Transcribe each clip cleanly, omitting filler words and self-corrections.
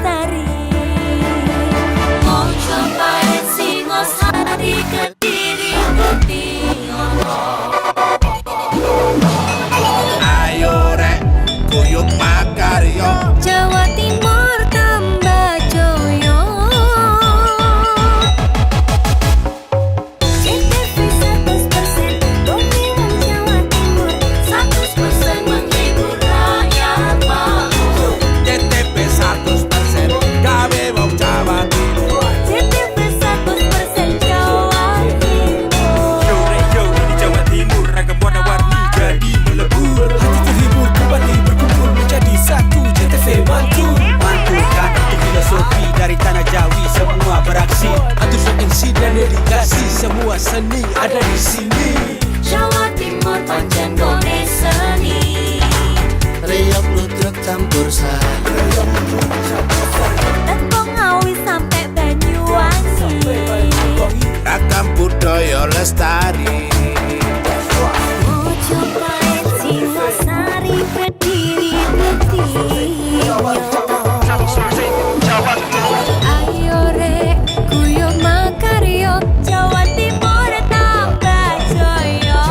lestari. Mau cobain Singosari, Kediri, Kediri. Ayo rek, kuyuk makaryo. Jawa Timur tambah joyo. CTV 100% Bumi Wong Jawa Timur, 100% menghibur rakyat makmur. CTP 100% gawe wong Jawa Timur. CTV 100% Jawa Timur. Yo di Jawa Timur ragam warna-warni jadi melebur. Hati terhibur kembali berkumpul menjadi satu. JTV mantu mantulkan itu filosofi dari tanah Jawi, semua beraksi atur MC dan dedikasi, semua seni ada di sini. Jawa Timur pancen gone seni. Riok ludruk campur sari. Tembung Ngawi sampai Banyuwangi. Ragam budaya lestari. Mau cobain Singosari, Kediri, Kediri. Ayo rek, kuyuk makaryo. Jawa Timur tambah joyo.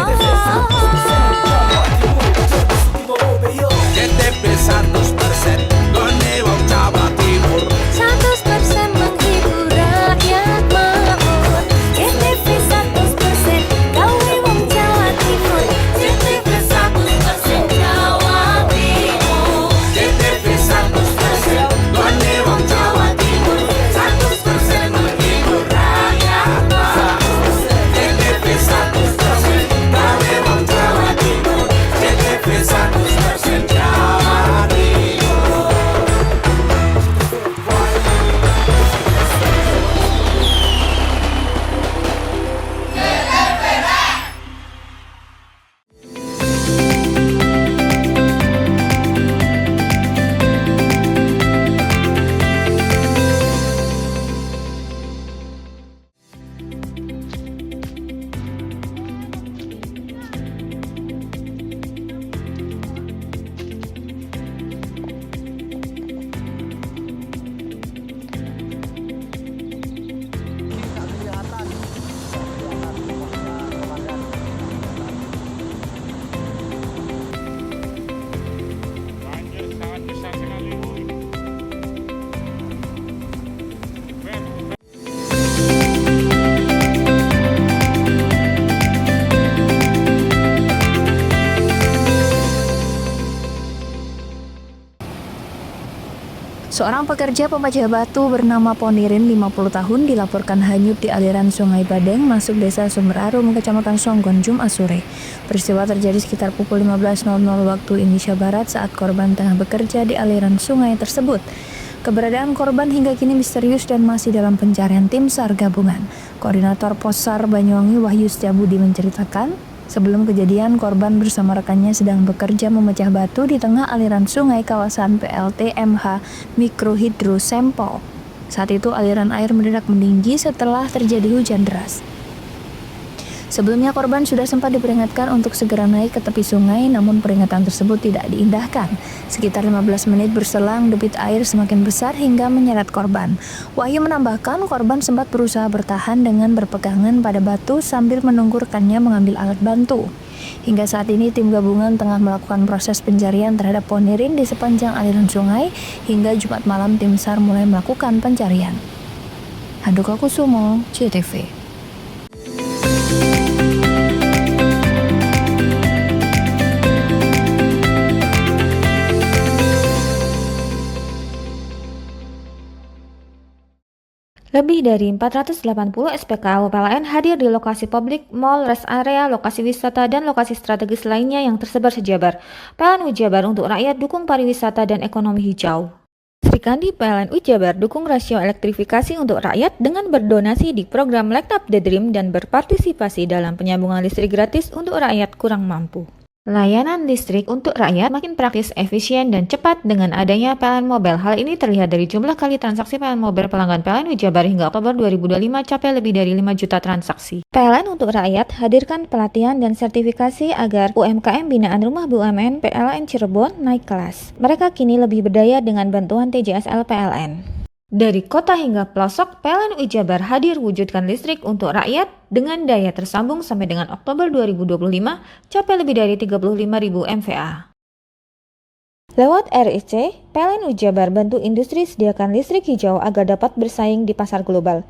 CTP 100% gone wong Jawa Timur. 100% menghibur rakyat makmur. CTV 100% gawe wong Jawa Timur. CTV 100% Jawa Timur. CTP 100% gone wong Jawa Timur. 100% menghibur rakyat makmur. CTP 100% gawe wong Jawa Timur. CTP 100% Jawa Timur. Banjir sangat besar sekali, Bu. Seorang pekerja pemecah batu bernama Ponirin 50 tahun dilaporkan hanyut di aliran Sungai Badeng masuk desa Sumerarum, Kecamatan Songgon, Jumat sore. Peristiwa terjadi sekitar pukul 15.00 waktu Indonesia Barat saat korban tengah bekerja di aliran sungai tersebut. Keberadaan korban hingga kini misterius dan masih dalam pencarian tim SAR gabungan. Koordinator Possar Banyuwangi Wahyu Setiabudi menceritakan, sebelum kejadian, korban bersama rekannya sedang bekerja memecah batu di tengah aliran sungai kawasan PLT MH Mikrohidro Sempol. Saat itu aliran air mendadak meninggi setelah terjadi hujan deras. Sebelumnya korban sudah sempat diperingatkan untuk segera naik ke tepi sungai, namun peringatan tersebut tidak diindahkan. Sekitar 15 menit berselang, debit air semakin besar hingga menyeret korban. Wahyu menambahkan korban sempat berusaha bertahan dengan berpegangan pada batu sambil menunggu rekannya mengambil alat bantu. Hingga saat ini tim gabungan tengah melakukan proses pencarian terhadap Ponirin di sepanjang aliran sungai. Hingga Jumat malam tim SAR mulai melakukan pencarian. Handoko Kusumo, JTV. Lebih dari 480 SPKL PLN hadir di lokasi publik, mal, rest area, lokasi wisata, dan lokasi strategis lainnya yang tersebar sejabar. PLN Ujabar untuk rakyat dukung pariwisata dan ekonomi hijau. Sri Kandi PLN Ujabar dukung rasio elektrifikasi untuk rakyat dengan berdonasi di program Light Up the Dream dan berpartisipasi dalam penyambungan listrik gratis untuk rakyat kurang mampu. Layanan listrik untuk rakyat makin praktis, efisien, dan cepat dengan adanya PLN Mobile. Hal ini terlihat dari jumlah kali transaksi PLN Mobile pelanggan PLN Wijabar hingga Oktober 2025 capai lebih dari 5 juta transaksi. PLN untuk rakyat hadirkan pelatihan dan sertifikasi agar UMKM binaan Rumah BUMN PLN Cirebon naik kelas. Mereka kini lebih berdaya dengan bantuan TJSL PLN. Dari kota hingga pelosok, PLN Wijabar hadir wujudkan listrik untuk rakyat dengan daya tersambung sampai dengan Oktober 2025 capai lebih dari 35.000 MVA. Lewat RIC, PLN Wijabar bantu industri sediakan listrik hijau agar dapat bersaing di pasar global.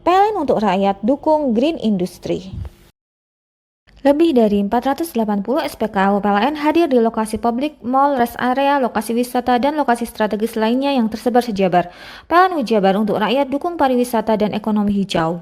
PLN untuk rakyat dukung green industry. Lebih dari 480 SPKU PLN hadir di lokasi publik, mall, rest area, lokasi wisata, dan lokasi strategis lainnya yang tersebar sejabar. PLN Wijabar untuk rakyat dukung pariwisata dan ekonomi hijau.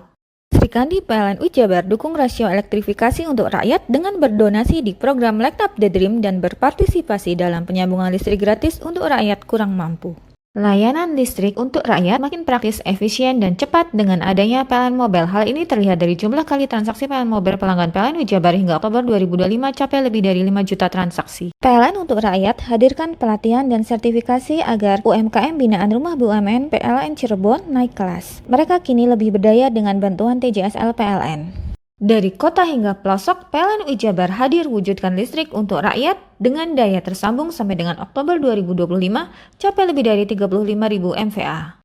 Srikandi PLN Wijabar dukung rasio elektrifikasi untuk rakyat dengan berdonasi di program Light Up the Dream dan berpartisipasi dalam penyambungan listrik gratis untuk rakyat kurang mampu. Layanan listrik untuk rakyat makin praktis, efisien, dan cepat dengan adanya PLN Mobile. Hal ini terlihat dari jumlah kali transaksi PLN Mobile pelanggan PLN Wijabar hingga Oktober 2025 capai lebih dari 5 juta transaksi. PLN untuk rakyat hadirkan pelatihan dan sertifikasi agar UMKM binaan Rumah BUMN PLN Cirebon naik kelas. Mereka kini lebih berdaya dengan bantuan TJSL PLN. Dari kota hingga pelosok, PLN Wijabar hadir wujudkan listrik untuk rakyat dengan daya tersambung sampai dengan Oktober 2025 capai lebih dari 35.000 MVA.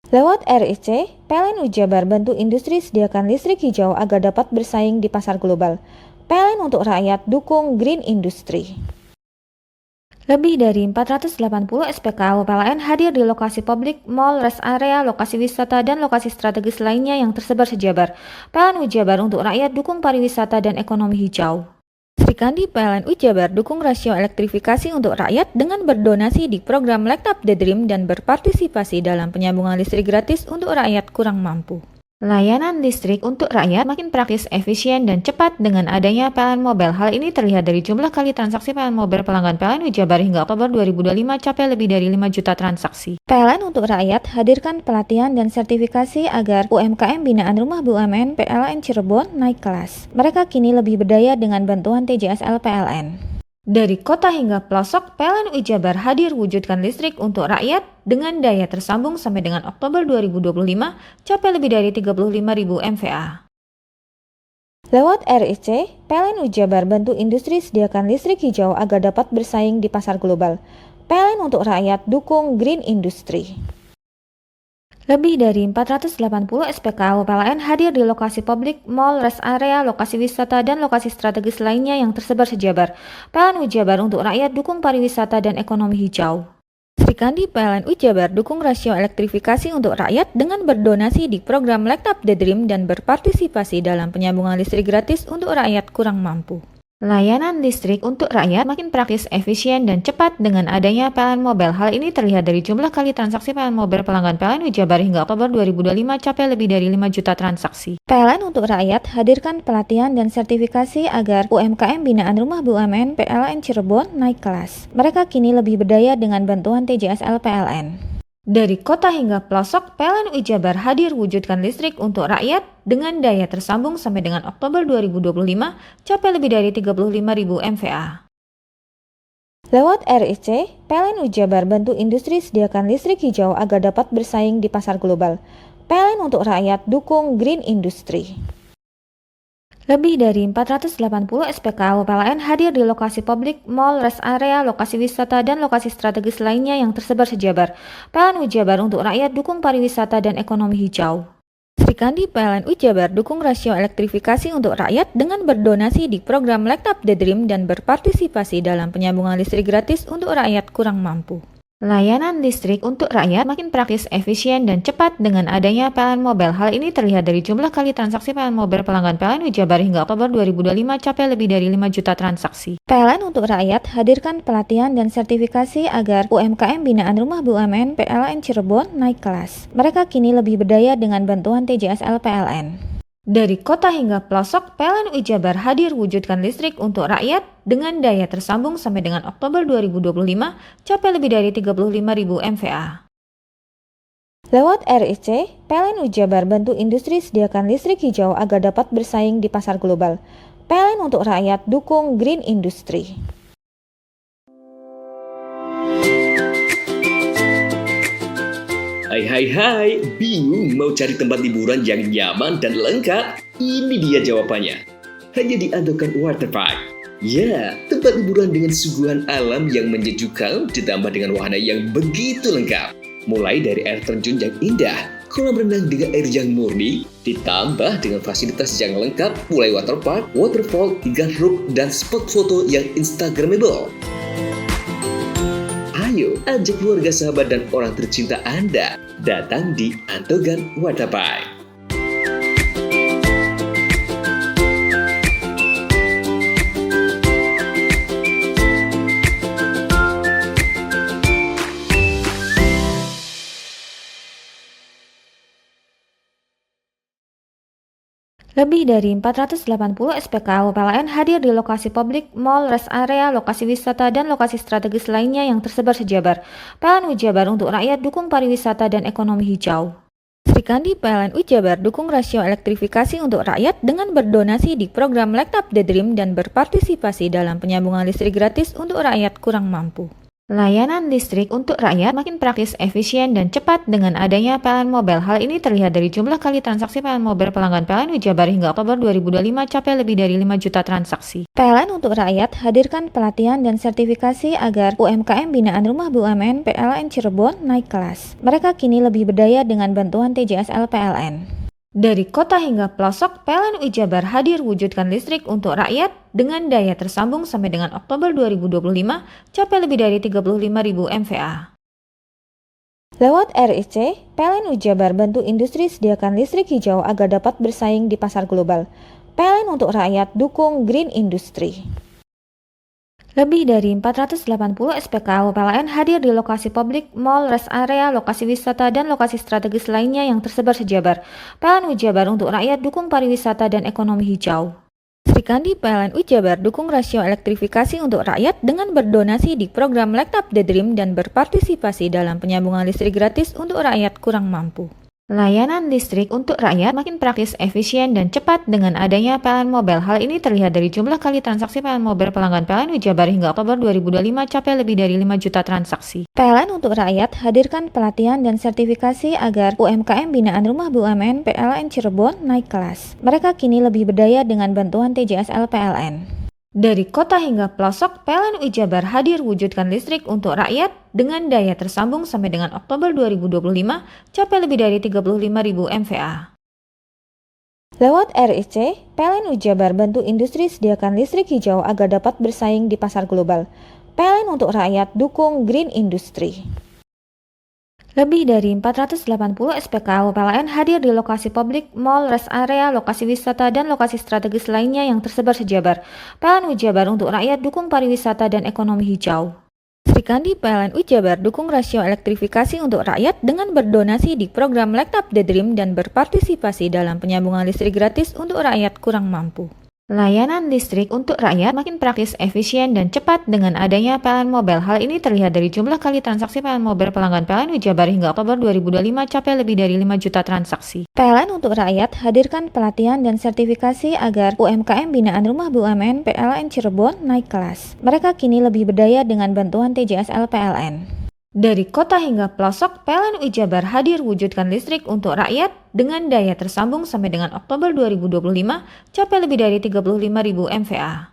Lewat RIC, PLN Wijabar bantu industri sediakan listrik hijau agar dapat bersaing di pasar global. PLN untuk rakyat dukung green industry. Lebih dari 480 SPKU PLN hadir di lokasi publik, mall, rest area, lokasi wisata, dan lokasi strategis lainnya yang tersebar sejabar. PLN Wijabar untuk rakyat dukung pariwisata dan ekonomi hijau. Srikandi PLN Wijabar dukung rasio elektrifikasi untuk rakyat dengan berdonasi di program Light Up the Dream dan berpartisipasi dalam penyambungan listrik gratis untuk rakyat kurang mampu. Layanan listrik untuk rakyat makin praktis, efisien, dan cepat dengan adanya PLN Mobile. Hal ini terlihat dari jumlah kali transaksi PLN Mobile pelanggan PLN Wijabar hingga Oktober 2025 capai lebih dari 5 juta transaksi. PLN untuk rakyat hadirkan pelatihan dan sertifikasi agar UMKM binaan Rumah BUMN PLN Cirebon naik kelas. Mereka kini lebih berdaya dengan bantuan TJSL PLN. Dari kota hingga pelosok, PLN Wijabar hadir wujudkan listrik untuk rakyat dengan daya tersambung sampai dengan Oktober 2025 capai lebih dari 35.000 MVA. Lewat RIC, PLN Wijabar bantu industri sediakan listrik hijau agar dapat bersaing di pasar global. PLN untuk rakyat dukung green industry. Lebih dari 480 SPKU PLN hadir di lokasi publik, mall, rest area, lokasi wisata, dan lokasi strategis lainnya yang tersebar sejabar. PLN Wijabar untuk rakyat dukung pariwisata dan ekonomi hijau. Srikandi PLN Wijabar dukung rasio elektrifikasi untuk rakyat dengan berdonasi di program Light Up the Dream dan berpartisipasi dalam penyambungan listrik gratis untuk rakyat kurang mampu. Layanan listrik untuk rakyat makin praktis, efisien, dan cepat dengan adanya PLN Mobile. Hal ini terlihat dari jumlah kali transaksi PLN Mobile pelanggan PLN Wijabar hingga Oktober 2025 capai lebih dari 5 juta transaksi. PLN untuk rakyat hadirkan pelatihan dan sertifikasi agar UMKM binaan Rumah BUMN PLN Cirebon naik kelas. Mereka kini lebih berdaya dengan bantuan TJSL PLN. Dari kota hingga pelosok, PLN Wijabar hadir wujudkan listrik untuk rakyat dengan daya tersambung sampai dengan Oktober 2025 capai lebih dari 35.000 MVA. Lewat RIC, PLN Wijabar bantu industri sediakan listrik hijau agar dapat bersaing di pasar global. PLN untuk rakyat dukung green industry. Lebih dari 480 SPKU PLN hadir di lokasi publik, mall, rest area, lokasi wisata, dan lokasi strategis lainnya yang tersebar sejabar. PLN Wijabar untuk rakyat dukung pariwisata dan ekonomi hijau. Srikandi PLN Wijabar dukung rasio elektrifikasi untuk rakyat dengan berdonasi di program Light Up the Dream dan berpartisipasi dalam penyambungan listrik gratis untuk rakyat kurang mampu. Layanan listrik untuk rakyat makin praktis, efisien, dan cepat dengan adanya PLN Mobile. Hal ini terlihat dari jumlah kali transaksi PLN Mobile pelanggan PLN Wijabar hingga Oktober 2025 capai lebih dari 5 juta transaksi. PLN untuk rakyat hadirkan pelatihan dan sertifikasi agar UMKM binaan Rumah BUMN PLN Cirebon naik kelas. Mereka kini lebih berdaya dengan bantuan TJSL PLN. Dari kota hingga pelosok, PLN Wijabar hadir wujudkan listrik untuk rakyat dengan daya tersambung sampai dengan Oktober 2025 capai lebih dari 35.000 MVA. Lewat RIC, PLN Wijabar bantu industri sediakan listrik hijau agar dapat bersaing di pasar global. PLN untuk rakyat dukung green industry. Hai, bingung mau cari tempat liburan yang nyaman dan lengkap? Ini dia jawabannya. Hanya di Andokan Waterpark. Ya, tempat liburan dengan suguhan alam yang menyejukkan ditambah dengan wahana yang begitu lengkap. Mulai dari air terjun yang indah, kolam renang dengan air yang murni, ditambah dengan fasilitas yang lengkap mulai waterpark, waterfall, hingga roof dan spot foto yang instagramable. Ayo, ajak keluarga, sahabat, dan orang tercinta Anda datang di Andokan Waterpark. Lebih dari 480 SPKU PLN hadir di lokasi publik, mall, rest area, lokasi wisata, dan lokasi strategis lainnya yang tersebar sejabar. PLN Ujabar untuk rakyat dukung pariwisata dan ekonomi hijau. Sri Kandi PLN Ujabar dukung rasio elektrifikasi untuk rakyat dengan berdonasi di program Light Up the Dream dan berpartisipasi dalam penyambungan listrik gratis untuk rakyat kurang mampu. Layanan listrik untuk rakyat makin praktis, efisien, dan cepat dengan adanya PLN Mobile. Hal ini terlihat dari jumlah kali transaksi PLN Mobile pelanggan PLN Ujabar hingga Oktober 2025 capai lebih dari 5 juta transaksi. PLN untuk rakyat hadirkan pelatihan dan sertifikasi agar UMKM binaan Rumah BUMN PLN Cirebon naik kelas. Mereka kini lebih berdaya dengan bantuan TJSL PLN. Dari kota hingga pelosok, PLN Ujabar hadir wujudkan listrik untuk rakyat dengan daya tersambung sampai dengan Oktober 2025 capai lebih dari 35.000 MVA. Lewat RIC, PLN Ujabar bantu industri sediakan listrik hijau agar dapat bersaing di pasar global. PLN untuk rakyat dukung green industry. Lebih dari 480 SPKU PLN hadir di lokasi publik, mall, rest area, lokasi wisata, dan lokasi strategis lainnya yang tersebar sejabar. PLN Ujabar untuk rakyat dukung pariwisata dan ekonomi hijau. Sri Kandi PLN Ujabar dukung rasio elektrifikasi untuk rakyat dengan berdonasi di program Light Up the Dream dan berpartisipasi dalam penyambungan listrik gratis untuk rakyat kurang mampu. Layanan listrik untuk rakyat makin praktis, efisien, dan cepat dengan adanya PLN Mobile. Hal ini terlihat dari jumlah kali transaksi PLN Mobile pelanggan PLN Ujabar hingga Oktober 2025 capai lebih dari 5 juta transaksi. PLN untuk rakyat hadirkan pelatihan dan sertifikasi agar UMKM binaan Rumah BUMN PLN Cirebon naik kelas. Mereka kini lebih berdaya dengan bantuan TJSL PLN. Dari kota hingga pelosok, PLN Ujabar hadir wujudkan listrik untuk rakyat dengan daya tersambung sampai dengan Oktober 2025 capai lebih dari 35.000 MVA. Lewat RIC, PLN Ujabar bantu industri sediakan listrik hijau agar dapat bersaing di pasar global. PLN untuk rakyat dukung green industry. Lebih dari 480 SPKU PLN hadir di lokasi publik, mall, rest area, lokasi wisata, dan lokasi strategis lainnya yang tersebar sejabar. PLN Ujabar untuk rakyat dukung pariwisata dan ekonomi hijau. Sri Kandi PLN Ujabar dukung rasio elektrifikasi untuk rakyat dengan berdonasi di program Light Up the Dream dan berpartisipasi dalam penyambungan listrik gratis untuk rakyat kurang mampu. Layanan listrik untuk rakyat makin praktis, efisien, dan cepat dengan adanya PLN Mobile. Hal ini terlihat dari jumlah kali transaksi PLN Mobile pelanggan PLN Ujabar hingga Oktober 2025 capai lebih dari 5 juta transaksi. PLN untuk rakyat hadirkan pelatihan dan sertifikasi agar UMKM binaan Rumah BUMN PLN Cirebon naik kelas. Mereka kini lebih berdaya dengan bantuan TJSL PLN. Dari kota hingga pelosok, PLN Ujabar hadir wujudkan listrik untuk rakyat dengan daya tersambung sampai dengan Oktober 2025 capai lebih dari 35.000 MVA.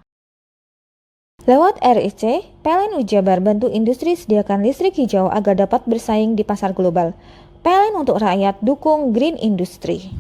Lewat RIC, PLN Ujabar bantu industri sediakan listrik hijau agar dapat bersaing di pasar global. PLN untuk rakyat dukung green industry.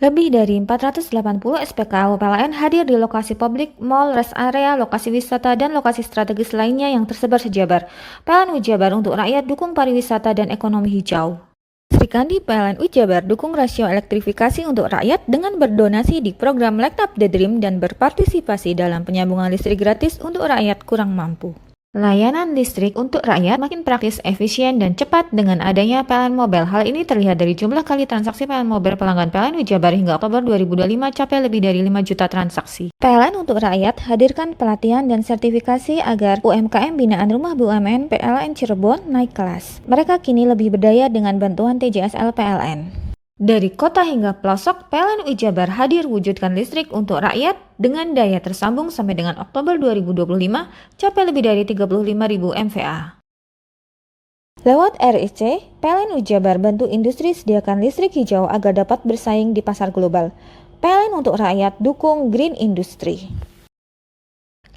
Lebih dari 480 SPKU PLN hadir di lokasi publik, mall, rest area, lokasi wisata, dan lokasi strategis lainnya yang tersebar sejabar. PLN Ujabar untuk rakyat dukung pariwisata dan ekonomi hijau. Sri Kandi PLN Ujabar dukung rasio elektrifikasi untuk rakyat dengan berdonasi di program Light Up the Dream dan berpartisipasi dalam penyambungan listrik gratis untuk rakyat kurang mampu. Layanan listrik untuk rakyat makin praktis, efisien, dan cepat dengan adanya PLN Mobile. Hal ini terlihat dari jumlah kali transaksi PLN Mobile pelanggan PLN Ujabar hingga Oktober 2025 capai lebih dari 5 juta transaksi. PLN untuk rakyat hadirkan pelatihan dan sertifikasi agar UMKM binaan Rumah BUMN PLN Cirebon naik kelas. Mereka kini lebih berdaya dengan bantuan TJSL PLN. Dari kota hingga pelosok, PLN UI Jabar hadir wujudkan listrik untuk rakyat dengan daya tersambung sampai dengan Oktober 2025 capai lebih dari 35.000 MVA. Lewat RIC, PLN UI Jabar bantu industri sediakan listrik hijau agar dapat bersaing di pasar global. PLN untuk rakyat dukung green industry.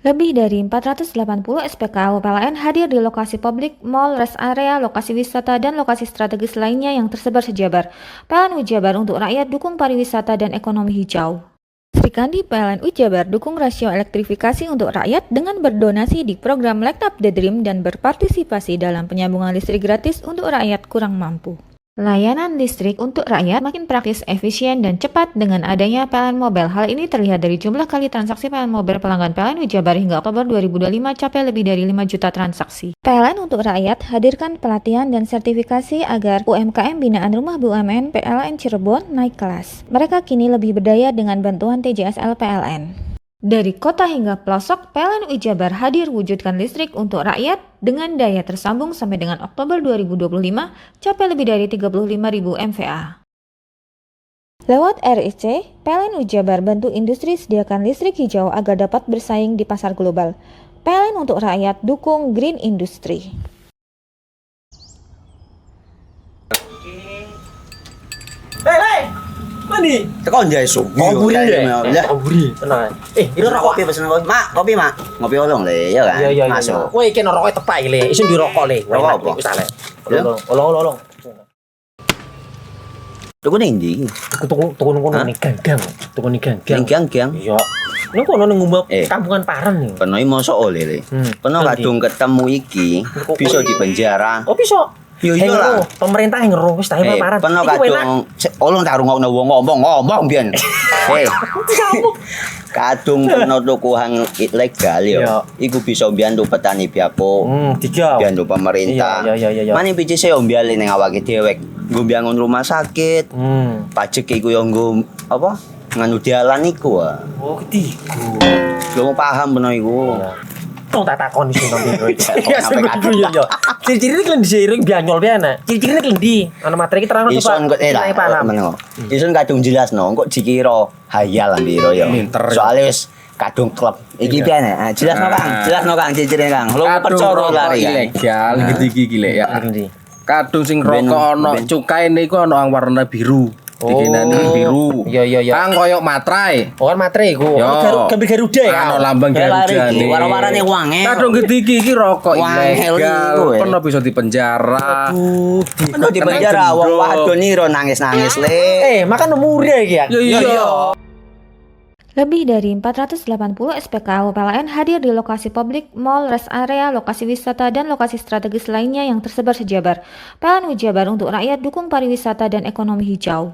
Lebih dari 480 SPKU PLN hadir di lokasi publik, mall, rest area, lokasi wisata, dan lokasi strategis lainnya yang tersebar sejabar. PLN UI Jabar untuk rakyat dukung pariwisata dan ekonomi hijau. Sri Kandi PLN UI Jabar dukung rasio elektrifikasi untuk rakyat dengan berdonasi di program Light Up the Dream dan berpartisipasi dalam penyambungan listrik gratis untuk rakyat kurang mampu. Layanan listrik untuk rakyat makin praktis, efisien, dan cepat dengan adanya PLN Mobile. Hal ini terlihat dari jumlah kali transaksi PLN Mobile pelanggan PLN UI Jabar hingga Oktober 2025 capai lebih dari 5 juta transaksi. PLN untuk rakyat hadirkan pelatihan dan sertifikasi agar UMKM binaan Rumah BUMN PLN Cirebon naik kelas. Mereka kini lebih berdaya dengan bantuan TJSL PLN. Dari kota hingga pelosok, PLN UI Jabar hadir wujudkan listrik untuk rakyat dengan daya tersambung sampai dengan Oktober 2025 capai lebih dari 35.000 MVA. Lewat RIC, PLN UI Jabar bantu industri sediakan listrik hijau agar dapat bersaing di pasar global. PLN untuk rakyat dukung green industry. Mandi. Tekan jaya su. Koburi deh. Ya. Koburi. Tenang. Ini rokok. Kopi pesen kopi. Mak, kopi mak. Ngopi olong le, ya kan? Iya. Masuk. Woi, kena rokoknya tepak le. Isun dirokok le. Rokok apa? Wis ale. Ya. Olong. Tuku ning ndi? Tuku ngono ning ganggang. Tuku ning ganggang. Gang-gang. Iya. Nang kono ning ngumbat Eh. kampungan Paren nih. Peno mosok oleh le. Peno Nanti. kadung ketemu iki bisa dipenjara. Oh bisa. Yo iyalah. Pemerintah yang ngeru wis tahe Paren. Peno Iku enak. kadung olong tak rungokno wong ngomong biyen. Kadung peno tuku hang ilegal Iya. yo. Iku bisa mbiyantu petani biako. Tiga. Mbiyantu pemerintah. Iya. Mane picise yo mbiali ning awake dhewe. Nggo mbiyangun rumah sakit. Pajak iku yo nggo apa? Nganu dalan iku ah. Oh, ketiku. Lu paham bener iku. Tong tak takon sing nang biro iki. Iya, sampe kadung. yo. Ciri-cirine klien disiring bianyol piye ana. Ciri-cirine klien di. Ana materi ki terang Ison kok lah meneng. Ison kadung jelasno kok dikira hayal ambiro ya. Soale wis kadung klub. Iki piye nek? Jelasno Kang, ciri-cirine Kang. Lu percaya lari kan. ilegal iki lek ya. Ndi? Kadung sing rokok ana cukae niku ana yang warna biru. Dikinani biru. Iya. Kang koyo matrai. Oh kan materi iku. Yo. Gambar Garuda ya. Ana lambang Garuda nih. Warna-warnane wange. Kadung iki rokok Wangel ilegal. iku, Pernah bisa dipenjara. Peno di penjara wong wadon iro nangis-nangis le. Makan murah iki ya. Iya. Lebih dari 480 SPKU PLN hadir di lokasi publik, mall, rest area, lokasi wisata, dan lokasi strategis lainnya yang tersebar sejabar. PLN UI Jabar untuk rakyat dukung pariwisata dan ekonomi hijau.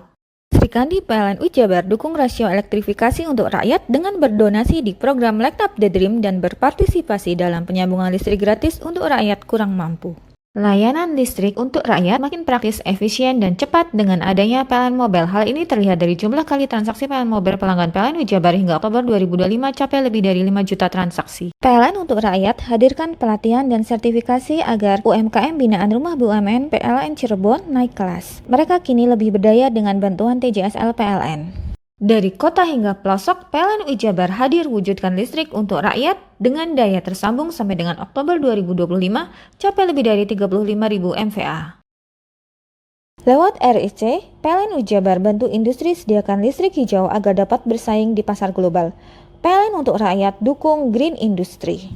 Sri Kandi PLN UI Jabar dukung rasio elektrifikasi untuk rakyat dengan berdonasi di program Light Up the Dream dan berpartisipasi dalam penyambungan listrik gratis untuk rakyat kurang mampu. Layanan listrik untuk rakyat makin praktis, efisien, dan cepat dengan adanya PLN Mobile. Hal ini terlihat dari jumlah kali transaksi PLN Mobile pelanggan PLN UI Jabar hingga Oktober 2025 capai lebih dari 5 juta transaksi. PLN untuk rakyat hadirkan pelatihan dan sertifikasi agar UMKM binaan Rumah BUMN PLN Cirebon naik kelas. Mereka kini lebih berdaya dengan bantuan TJSL PLN. Dari kota hingga pelosok, PLN UI Jabar hadir wujudkan listrik untuk rakyat dengan daya tersambung sampai dengan Oktober 2025 capai lebih dari 35.000 MVA. Lewat RIC, PLN UI Jabar bantu industri sediakan listrik hijau agar dapat bersaing di pasar global. PLN untuk rakyat dukung green industry.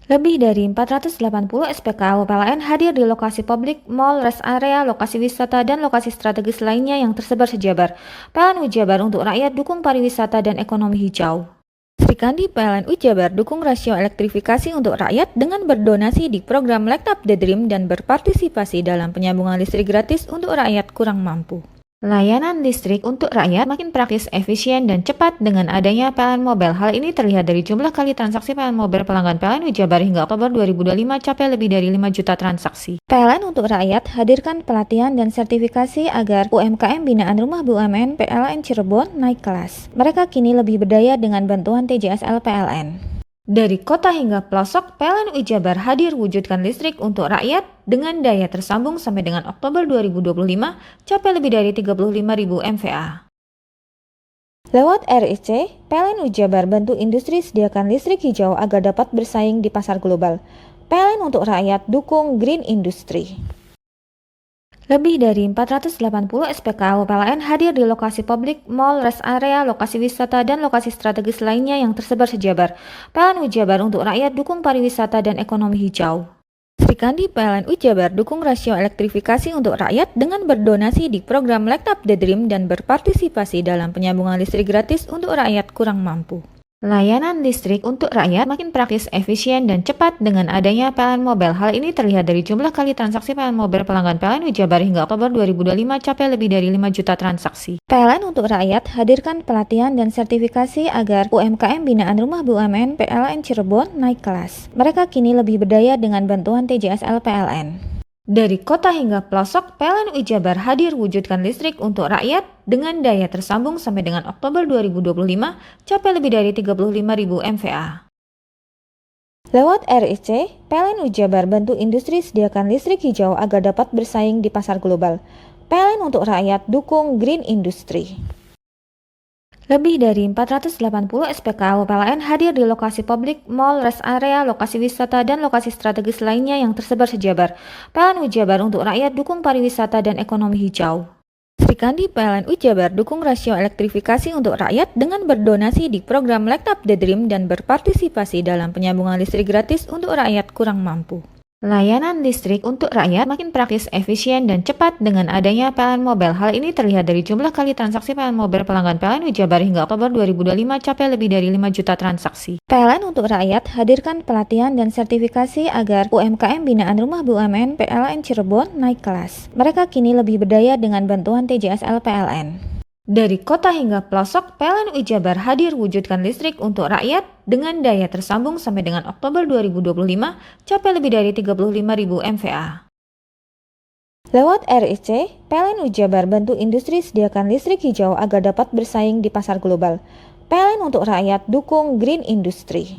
Lebih dari 480 SPKU PLN hadir di lokasi publik, mall, rest area, lokasi wisata, dan lokasi strategis lainnya yang tersebar sejabar. PLN UI Jabar untuk rakyat dukung pariwisata dan ekonomi hijau. Sri Kandi PLN UI Jabar dukung rasio elektrifikasi untuk rakyat dengan berdonasi di program Light Up the Dream dan berpartisipasi dalam penyambungan listrik gratis untuk rakyat kurang mampu. Layanan listrik untuk rakyat makin praktis, efisien, dan cepat dengan adanya PLN Mobile. Hal ini terlihat dari jumlah kali transaksi PLN Mobile pelanggan PLN UI Jabar hingga Oktober 2025 capai lebih dari 5 juta transaksi. PLN untuk rakyat hadirkan pelatihan dan sertifikasi agar UMKM binaan Rumah BUMN PLN Cirebon naik kelas. Mereka kini lebih berdaya dengan bantuan TJSL PLN. Dari kota hingga pelosok, PLN Jabar hadir wujudkan listrik untuk rakyat dengan daya tersambung sampai dengan Oktober 2025 capai lebih dari 35.000 MVA. Lewat RIC, PLN Jabar bantu industri sediakan listrik hijau agar dapat bersaing di pasar global. PLN untuk rakyat dukung green industry. Lebih dari 480 SPKU PLN hadir di lokasi publik, mall, rest area, lokasi wisata, dan lokasi strategis lainnya yang tersebar sejabar. PLN Jabar untuk rakyat dukung pariwisata dan ekonomi hijau. Srikandi PLN Jabar dukung rasio elektrifikasi untuk rakyat dengan berdonasi di program Light Up the Dream dan berpartisipasi dalam penyambungan listrik gratis untuk rakyat kurang mampu. Layanan listrik untuk rakyat makin praktis, efisien, dan cepat dengan adanya PLN Mobile. Hal ini terlihat dari jumlah kali transaksi PLN Mobile pelanggan PLN Jabar hingga Oktober 2025 capai lebih dari 5 juta transaksi. PLN untuk rakyat hadirkan pelatihan dan sertifikasi agar UMKM binaan Rumah BUMN PLN Cirebon naik kelas. Mereka kini lebih berdaya dengan bantuan TJSL PLN. Dari kota hingga pelosok, PLN Jabar hadir wujudkan listrik untuk rakyat dengan daya tersambung sampai dengan Oktober 2025 capai lebih dari 35.000 MVA. Lewat RIC, PLN Jabar bantu industri sediakan listrik hijau agar dapat bersaing di pasar global. PLN untuk rakyat dukung green industry. Lebih dari 480 SPKU PLN hadir di lokasi publik, mall, rest area, lokasi wisata, dan lokasi strategis lainnya yang tersebar sejabar. PLN Jabar untuk rakyat dukung pariwisata dan ekonomi hijau. Srikandi PLN Jabar dukung rasio elektrifikasi untuk rakyat dengan berdonasi di program Light Up the Dream dan berpartisipasi dalam penyambungan listrik gratis untuk rakyat kurang mampu. Layanan listrik untuk rakyat makin praktis, efisien, dan cepat dengan adanya PLN Mobile. Hal ini terlihat dari jumlah kali transaksi PLN Mobile pelanggan PLN Jabar hingga Oktober 2025 capai lebih dari 5 juta transaksi. PLN untuk rakyat hadirkan pelatihan dan sertifikasi agar UMKM binaan Rumah BUMN PLN Cirebon naik kelas. Mereka kini lebih berdaya dengan bantuan TJSL PLN. Dari kota hingga pelosok, PLN Jabar hadir wujudkan listrik untuk rakyat dengan daya tersambung sampai dengan Oktober 2025 capai lebih dari 35.000 MVA. Lewat RIC, PLN Jabar bantu industri sediakan listrik hijau agar dapat bersaing di pasar global. PLN untuk rakyat dukung green industry.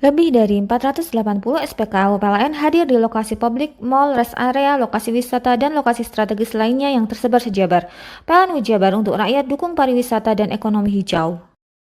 Lebih dari 480 SPKU PLN hadir di lokasi publik, mall, rest area, lokasi wisata, dan lokasi strategis lainnya yang tersebar sejabar. PLN Jabar untuk rakyat dukung pariwisata dan ekonomi hijau.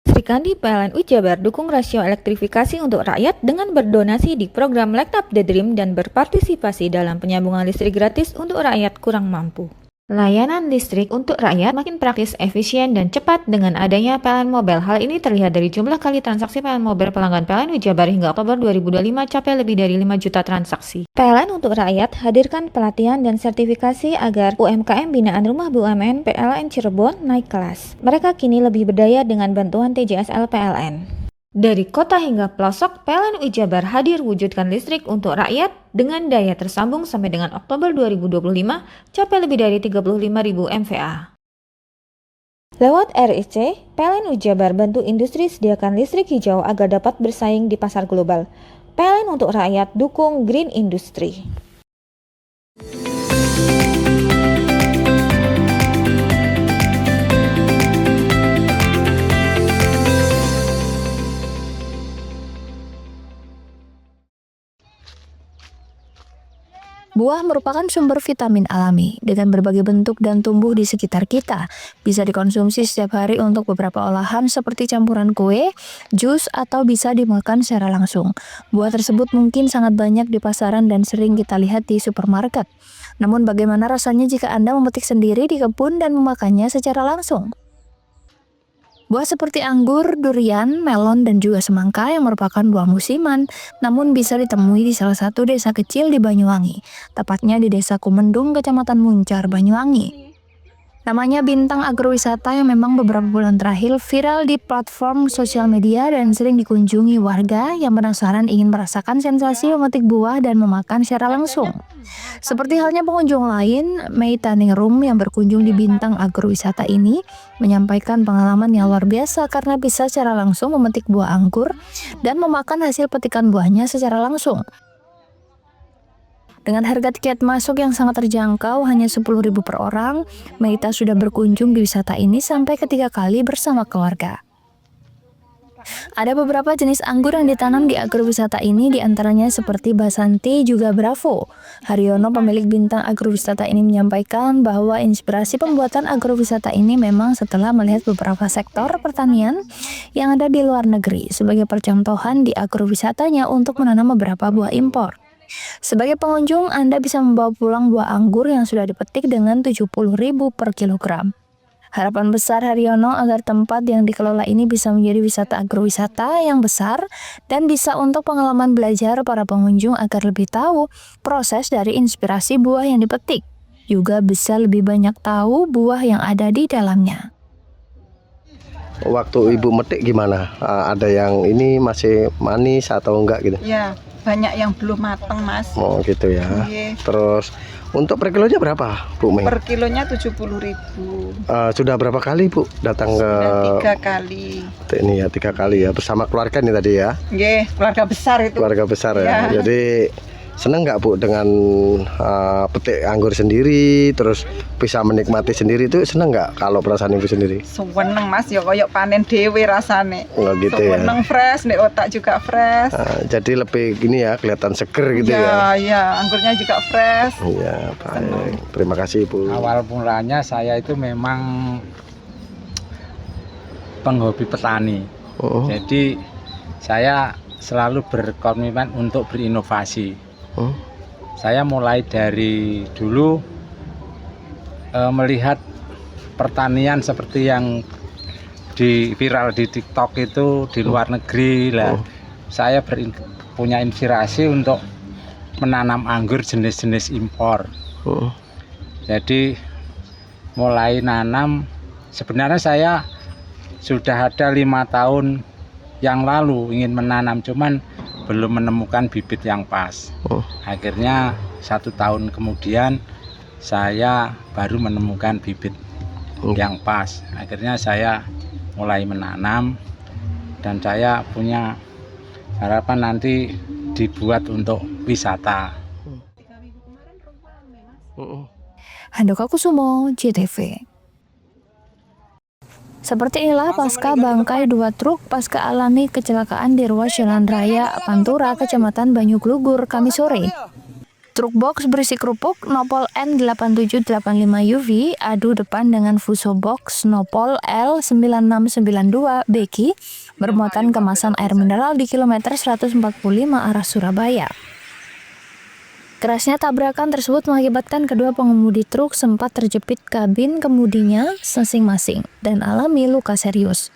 Srikandi PLN Jabar dukung rasio elektrifikasi untuk rakyat dengan berdonasi di program Light Up the Dream dan berpartisipasi dalam penyambungan listrik gratis untuk rakyat kurang mampu. Layanan listrik untuk rakyat makin praktis, efisien, dan cepat dengan adanya PLN Mobile. Hal ini terlihat dari jumlah kali transaksi PLN Mobile pelanggan PLN Jabar hingga Oktober 2025 capai lebih dari 5 juta transaksi. PLN untuk rakyat hadirkan pelatihan dan sertifikasi agar UMKM binaan Rumah BUMN PLN Cirebon naik kelas. Mereka kini lebih berdaya dengan bantuan TJSL PLN. Dari kota hingga pelosok, PLN Jabar hadir wujudkan listrik untuk rakyat dengan daya tersambung sampai dengan Oktober 2025 capai lebih dari 35.000 MVA. Lewat RIC, PLN Jabar bantu industri sediakan listrik hijau agar dapat bersaing di pasar global. PLN untuk rakyat dukung green industry. Buah merupakan sumber vitamin alami dengan berbagai bentuk dan tumbuh di sekitar kita. Bisa dikonsumsi setiap hari untuk beberapa olahan seperti campuran kue, jus, atau bisa dimakan secara langsung. Buah tersebut mungkin sangat banyak di pasaran dan sering kita lihat di supermarket. Namun bagaimana rasanya jika Anda memetik sendiri di kebun dan memakannya secara langsung? Buah seperti anggur, durian, melon, dan juga semangka yang merupakan buah musiman, namun bisa ditemui di salah satu desa kecil di Banyuwangi, tepatnya di Desa Kumendung, Kecamatan Muncar, Banyuwangi. Namanya Bintang Agrowisata yang memang beberapa bulan terakhir viral di platform sosial media dan sering dikunjungi warga yang penasaran ingin merasakan sensasi memetik buah dan memakan secara langsung. Seperti halnya pengunjung lain, Mei Taningrum yang berkunjung di Bintang Agrowisata ini menyampaikan pengalaman yang luar biasa karena bisa secara langsung memetik buah anggur dan memakan hasil petikan buahnya secara langsung. Dengan harga tiket masuk yang sangat terjangkau, hanya 10.000 per orang, Meita sudah berkunjung di wisata ini sampai ketiga kali bersama keluarga. Ada beberapa jenis anggur yang ditanam di agrowisata ini, diantaranya seperti Basanti juga Bravo. Haryono, pemilik Bintang Agrowisata ini menyampaikan bahwa inspirasi pembuatan agrowisata ini memang setelah melihat beberapa sektor pertanian yang ada di luar negeri sebagai percontohan di agrowisatanya untuk menanam beberapa buah impor. Sebagai pengunjung, Anda bisa membawa pulang buah anggur yang sudah dipetik dengan 70.000 per kilogram. Harapan besar Haryono agar tempat yang dikelola ini bisa menjadi wisata agrowisata yang besar dan bisa untuk pengalaman belajar para pengunjung agar lebih tahu proses dari inspirasi buah yang dipetik. Juga bisa lebih banyak tahu buah yang ada di dalamnya. Waktu ibu metik gimana? Ada yang ini masih manis atau enggak gitu? Ya, banyak yang belum matang, Mas. Oh gitu ya. Iya. Terus untuk per kilonya berapa, Bu Mei? Per kilonya 70.000. Sudah berapa kali Bu datang ke? Sudah 3 kali. Ini ya 3 kali ya, bersama keluarga nih tadi ya? Iya, keluarga besar itu. Keluarga besar ya. Ya. Jadi seneng nggak Bu dengan petik anggur sendiri, terus bisa menikmati sendiri, itu seneng nggak kalau perasaan ibu sendiri? Seneng, Mas, ya koyok panen dewe rasane. Oh gitu ya. Seneng fresh, nek otak juga fresh. Jadi lebih gini ya, kelihatan seger gitu ya. Iya, anggurnya juga fresh. Iya, baik. Terima kasih Ibu. Awal mulanya saya itu memang penghobi petani. Jadi saya selalu berkomitmen untuk berinovasi. Saya mulai dari dulu melihat pertanian seperti yang viral di TikTok itu di luar negeri lah. Saya punya inspirasi untuk menanam anggur jenis-jenis impor. Jadi mulai nanam, sebenarnya saya sudah ada 5 tahun yang lalu ingin menanam, cuman belum menemukan bibit yang pas. Akhirnya 1 tahun kemudian saya baru menemukan bibit yang pas. Akhirnya saya mulai menanam dan saya punya harapan nanti dibuat untuk wisata. Handoko Kusumo, JTV. Seperti inilah pasca bangkai 2 truk pasca alami kecelakaan di ruas Jalan Raya Pantura, Kecamatan Banyuglugur, Kamis sore. Truk box berisi kerupuk Nopol N8785UV adu depan dengan Fuso box Nopol L9692 Beki bermuatan kemasan air mineral di kilometer 145 arah Surabaya. Kerasnya tabrakan tersebut mengakibatkan kedua pengemudi truk sempat terjepit kabin kemudinya masing-masing dan alami luka serius.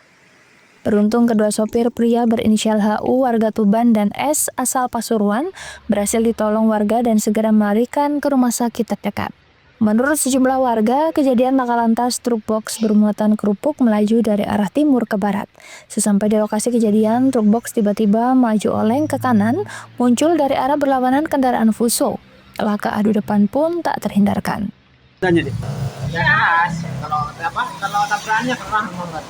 Beruntung kedua sopir pria berinisial HU warga Tuban dan S asal Pasuruan berhasil ditolong warga dan segera melarikan ke rumah sakit terdekat. Menurut sejumlah warga, kejadian laka lantas truk box bermuatan kerupuk melaju dari arah timur ke barat. Sesampai di lokasi kejadian, truk box tiba-tiba maju oleng ke kanan, muncul dari arah berlawanan kendaraan Fuso. Laka adu depan pun tak terhindarkan. Tanya deh. Kalau tabrakannya keras banget.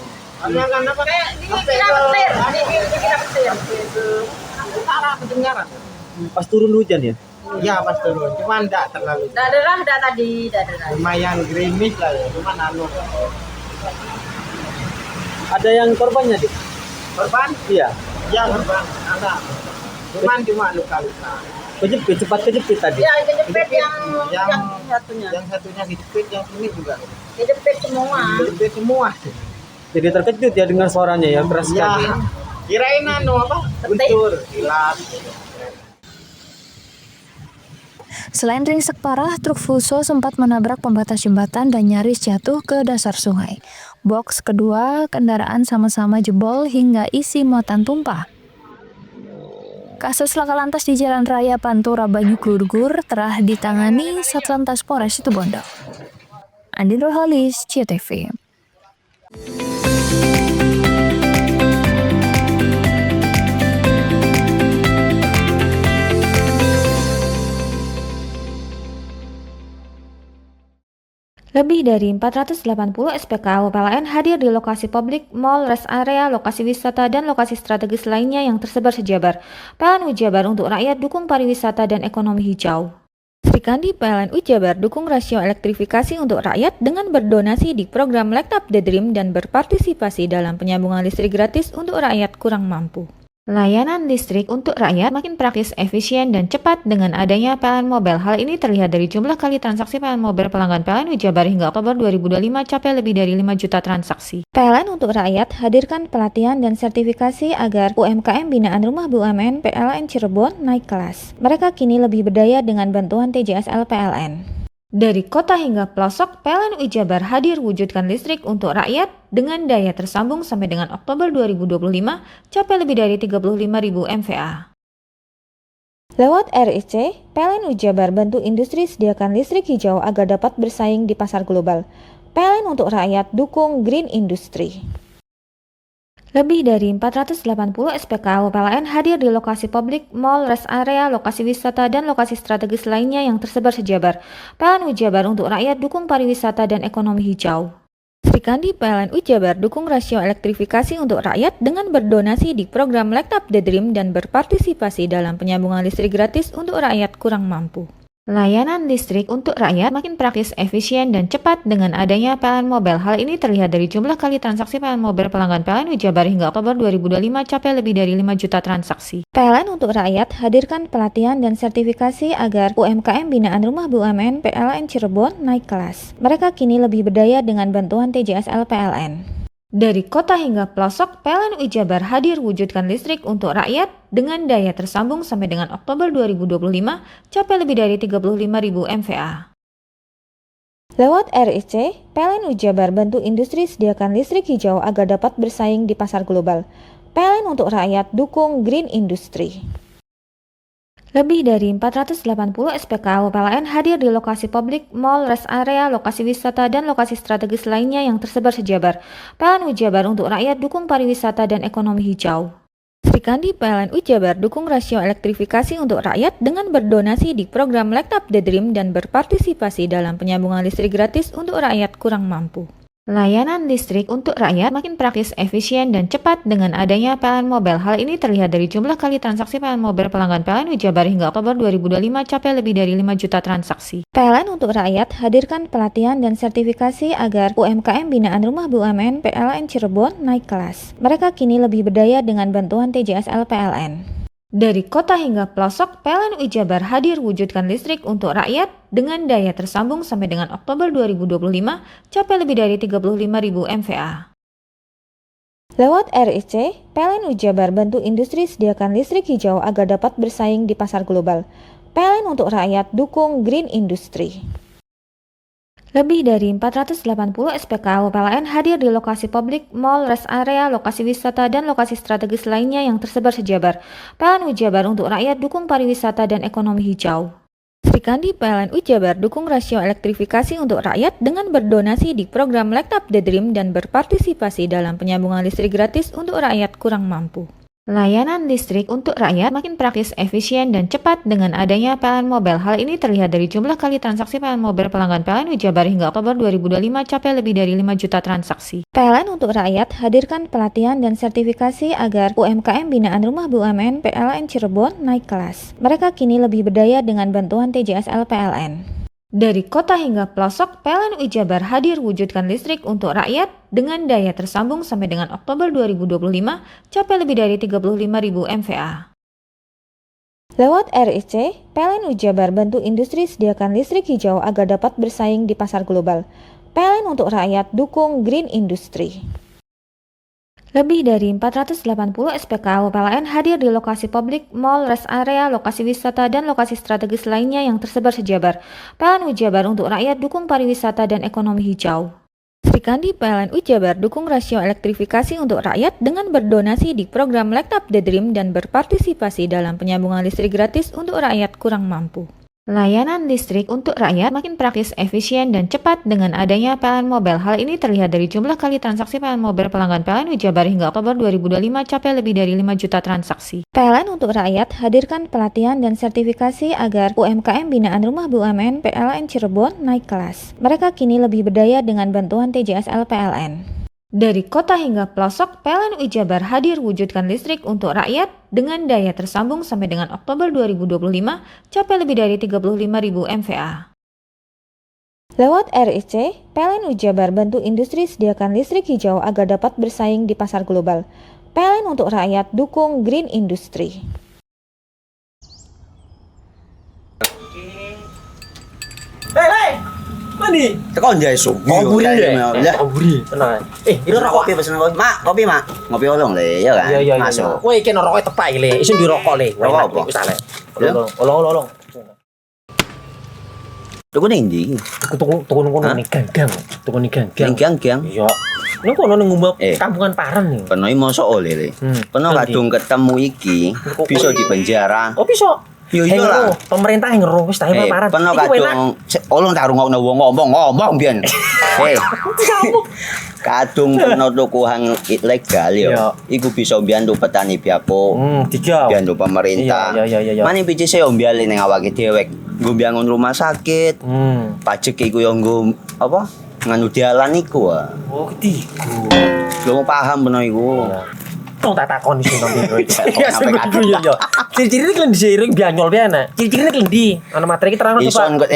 Pas turun hujan ya? Ya pas turun, cuman enggak terlalu. Daderah tadi, daderah. Lumayan gerimis lah ya, cuman Ada yang korbannya deh? korban? Iya. Ya korban, ada. Cuma luka-luka. Kejepit, cepat kejepit tadi. Ya, kejepit yang satunya. Yang satunya kejepit, yang ini juga. Kejepit semua. Kejepit semua. Jadi terkejut ya dengar suaranya ya, keras sekali. Kirain guntur, hilang. Selain ringsek parah, truk Fuso sempat menabrak pembatas jembatan dan nyaris jatuh ke dasar sungai. Box kedua kendaraan sama-sama jebol hingga isi muatan tumpah. Kasus laka lantas di Jalan Raya Pantura Banyuglugur telah ditangani Satlantas Polres Situbondo. Andin Nurhalis, JTV. Lebih dari 480 SPKL PLN hadir di lokasi publik, mall, rest area, lokasi wisata, dan lokasi strategis lainnya yang tersebar sejabar. PLN Jabar untuk rakyat dukung pariwisata dan ekonomi hijau. Sri Kandi PLN Jabar dukung rasio elektrifikasi untuk rakyat dengan berdonasi di program Light Up the Dream dan berpartisipasi dalam penyambungan listrik gratis untuk rakyat kurang mampu. Layanan listrik untuk rakyat makin praktis, efisien, dan cepat dengan adanya PLN Mobile. Hal ini terlihat dari jumlah kali transaksi PLN Mobile pelanggan PLN Jabar hingga Oktober 2025 capai lebih dari 5 juta transaksi. PLN untuk rakyat hadirkan pelatihan dan sertifikasi agar UMKM binaan Rumah BUMN PLN Cirebon naik kelas. Mereka kini lebih berdaya dengan bantuan TJSL PLN. Dari kota hingga pelosok, PLN Jabar hadir wujudkan listrik untuk rakyat dengan daya tersambung sampai dengan Oktober 2025 capai lebih dari 35.000 MVA. Lewat RIC, PLN Jabar bantu industri sediakan listrik hijau agar dapat bersaing di pasar global. PLN untuk rakyat dukung green industry. Lebih dari 480 SPKU PLN hadir di lokasi publik, mall, rest area, lokasi wisata, dan lokasi strategis lainnya yang tersebar sejabar. PLN Jabar untuk rakyat dukung pariwisata dan ekonomi hijau. Sri Kandi PLN Jabar dukung rasio elektrifikasi untuk rakyat dengan berdonasi di program Light Up the Dream dan berpartisipasi dalam penyambungan listrik gratis untuk rakyat kurang mampu. Layanan listrik untuk rakyat makin praktis, efisien, dan cepat dengan adanya PLN Mobile. Hal ini terlihat dari jumlah kali transaksi PLN Mobile pelanggan PLN Jabar hingga Oktober 2025 capai lebih dari 5 juta transaksi. PLN untuk rakyat hadirkan pelatihan dan sertifikasi agar UMKM binaan Rumah BUMN PLN Cirebon naik kelas. Mereka kini lebih berdaya dengan bantuan TJSL PLN. Dari kota hingga pelosok, PLN Jabar hadir wujudkan listrik untuk rakyat dengan daya tersambung sampai dengan Oktober 2025 capai lebih dari 35.000 MVA. Lewat RIC, PLN Jabar bantu industri sediakan listrik hijau agar dapat bersaing di pasar global. PLN untuk rakyat dukung green industry. Lebih dari 480 SPKU PLN hadir di lokasi publik, mall, rest area, lokasi wisata, dan lokasi strategis lainnya yang tersebar sejabar. PLN Jabar untuk rakyat dukung pariwisata dan ekonomi hijau. Sri Kandi PLN Jabar dukung rasio elektrifikasi untuk rakyat dengan berdonasi di program Light Up the Dream dan berpartisipasi dalam penyambungan listrik gratis untuk rakyat kurang mampu. Layanan listrik untuk rakyat makin praktis, efisien, dan cepat dengan adanya PLN Mobile. Hal ini terlihat dari jumlah kali transaksi PLN Mobile pelanggan PLN Jabar hingga Oktober 2025 capai lebih dari 5 juta transaksi. PLN untuk rakyat hadirkan pelatihan dan sertifikasi agar UMKM binaan Rumah BUMN PLN Cirebon naik kelas. Mereka kini lebih berdaya dengan bantuan TJSL PLN. Dari kota hingga pelosok, PLN Jabar hadir wujudkan listrik untuk rakyat dengan daya tersambung sampai dengan Oktober 2025 capai lebih dari 35.000 MVA. Lewat RIC, PLN Jabar bantu industri sediakan listrik hijau agar dapat bersaing di pasar global. PLN untuk rakyat dukung green industry. Lebih dari 480 SPKU PLN hadir di lokasi publik, mall, rest area, lokasi wisata, dan lokasi strategis lainnya yang tersebar sejabar. PLN Jabar untuk rakyat dukung pariwisata dan ekonomi hijau. Sri Kandi PLN Jabar dukung rasio elektrifikasi untuk rakyat dengan berdonasi di program Light Up the Dream dan berpartisipasi dalam penyambungan listrik gratis untuk rakyat kurang mampu. Layanan listrik untuk rakyat makin praktis, efisien, dan cepat dengan adanya PLN Mobile. Hal ini terlihat dari jumlah kali transaksi PLN Mobile pelanggan PLN Jabar hingga Oktober 2025 capai lebih dari 5 juta transaksi. PLN untuk rakyat hadirkan pelatihan dan sertifikasi agar UMKM binaan Rumah BUMN PLN Cirebon naik kelas. Mereka kini lebih berdaya dengan bantuan TJSL PLN. Dari kota hingga pelosok, PLN Jabar hadir wujudkan listrik untuk rakyat dengan daya tersambung sampai dengan Oktober 2025 capai lebih dari 35.000 MVA. Lewat RIC, PLN Jabar bantu industri sediakan listrik hijau agar dapat bersaing di pasar global. PLN untuk rakyat dukung green industry. Lebih dari 480 SPKU PLN hadir di lokasi publik, mall, rest area, lokasi wisata, dan lokasi strategis lainnya yang tersebar sejabar. PLN Jabar untuk rakyat dukung pariwisata dan ekonomi hijau. Sri Kandi PLN Jabar dukung rasio elektrifikasi untuk rakyat dengan berdonasi di program Light Up the Dream dan berpartisipasi dalam penyambungan listrik gratis untuk rakyat kurang mampu. Layanan listrik untuk rakyat makin praktis, efisien, dan cepat dengan adanya PLN Mobile. Hal ini terlihat dari jumlah kali transaksi PLN Mobile pelanggan PLN Jabar hingga Oktober 2025 capai lebih dari 5 juta transaksi. PLN untuk rakyat hadirkan pelatihan dan sertifikasi agar UMKM binaan Rumah BUMN PLN Cirebon naik kelas. Mereka kini lebih berdaya dengan bantuan TJSL PLN. Dari kota hingga pelosok, PLN UI Jabar hadir wujudkan listrik untuk rakyat dengan daya tersambung sampai dengan Oktober 2025 capai lebih dari 35.000 MVA. Lewat RIC, PLN UI Jabar bantu industri sediakan listrik hijau agar dapat bersaing di pasar global. PLN untuk rakyat dukung green industry. Hei, mandi. Tekan jaya su. Buri ya. Buri. Tenang. Ini rokok. Kopi pesen kopi. Mak, kopi mak. Ngopi olong le, ya kan? Iya. Masuk. Woi, iki rokok tepak le. Isin dirokok le. Rokok apa? Wis ale. Ya. Olong. Tuku ning ndi? Tuku ning gang. Tuku ning gang. Gang. Iya. Ning kono ning ngumbat kampungan Paren nih. Kono iki mosok oleh le. Kono kadung ketemu iki bisa dipenjara. Oh, bisa. Yo iya lah. Pemerintah yang ngeru wis ta Paren. Kono kadung olong tak rungokno wong ngomong biyen. Kadung kono tuku hang ilegal yo. Iku bisa mbiyantu petani biako. Tiga. Mbiyantu pemerintah. Iya. Mane picise yo mbiale ning awake dhewe. Nggo mbangun rumah sakit. Pajak iku yo nggo apa? Nganu dalan iku. Oh, ketiku. Lu paham beno iku. Tong tak takoni sing nang biro iki. Iya. Ciri-ciri iki diseiring bianyol piye Ciri-ciri klendi. Ana materi iki terang Ison kok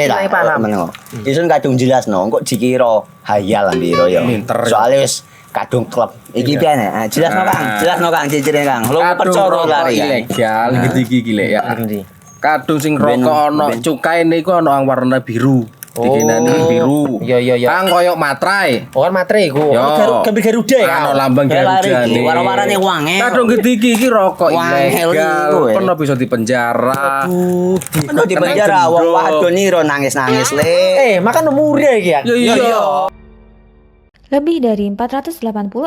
meneng. Ison kadung jelasno kok dikira hayal biro yo. Soale wis kadung klub. Iki piye nek? Jelasno Kang ciri-cirine Kang. Lu percaya lari ilegal iki lek ya. Kadung sing rokok ana cukaine iku ana warna biru. Dikenani biru. Iya. Kang koyo materai. Oh, kan materai iku. Gambar Garuda ya. Ana lambang Garuda. Warna-warnane wange. Kadung gede iki rokok ilegal. Pernah bisa dipenjara. Ono dipenjara wong wadon iro nangis-nangis le. Makan murah iki ya. Iya. Lebih dari 480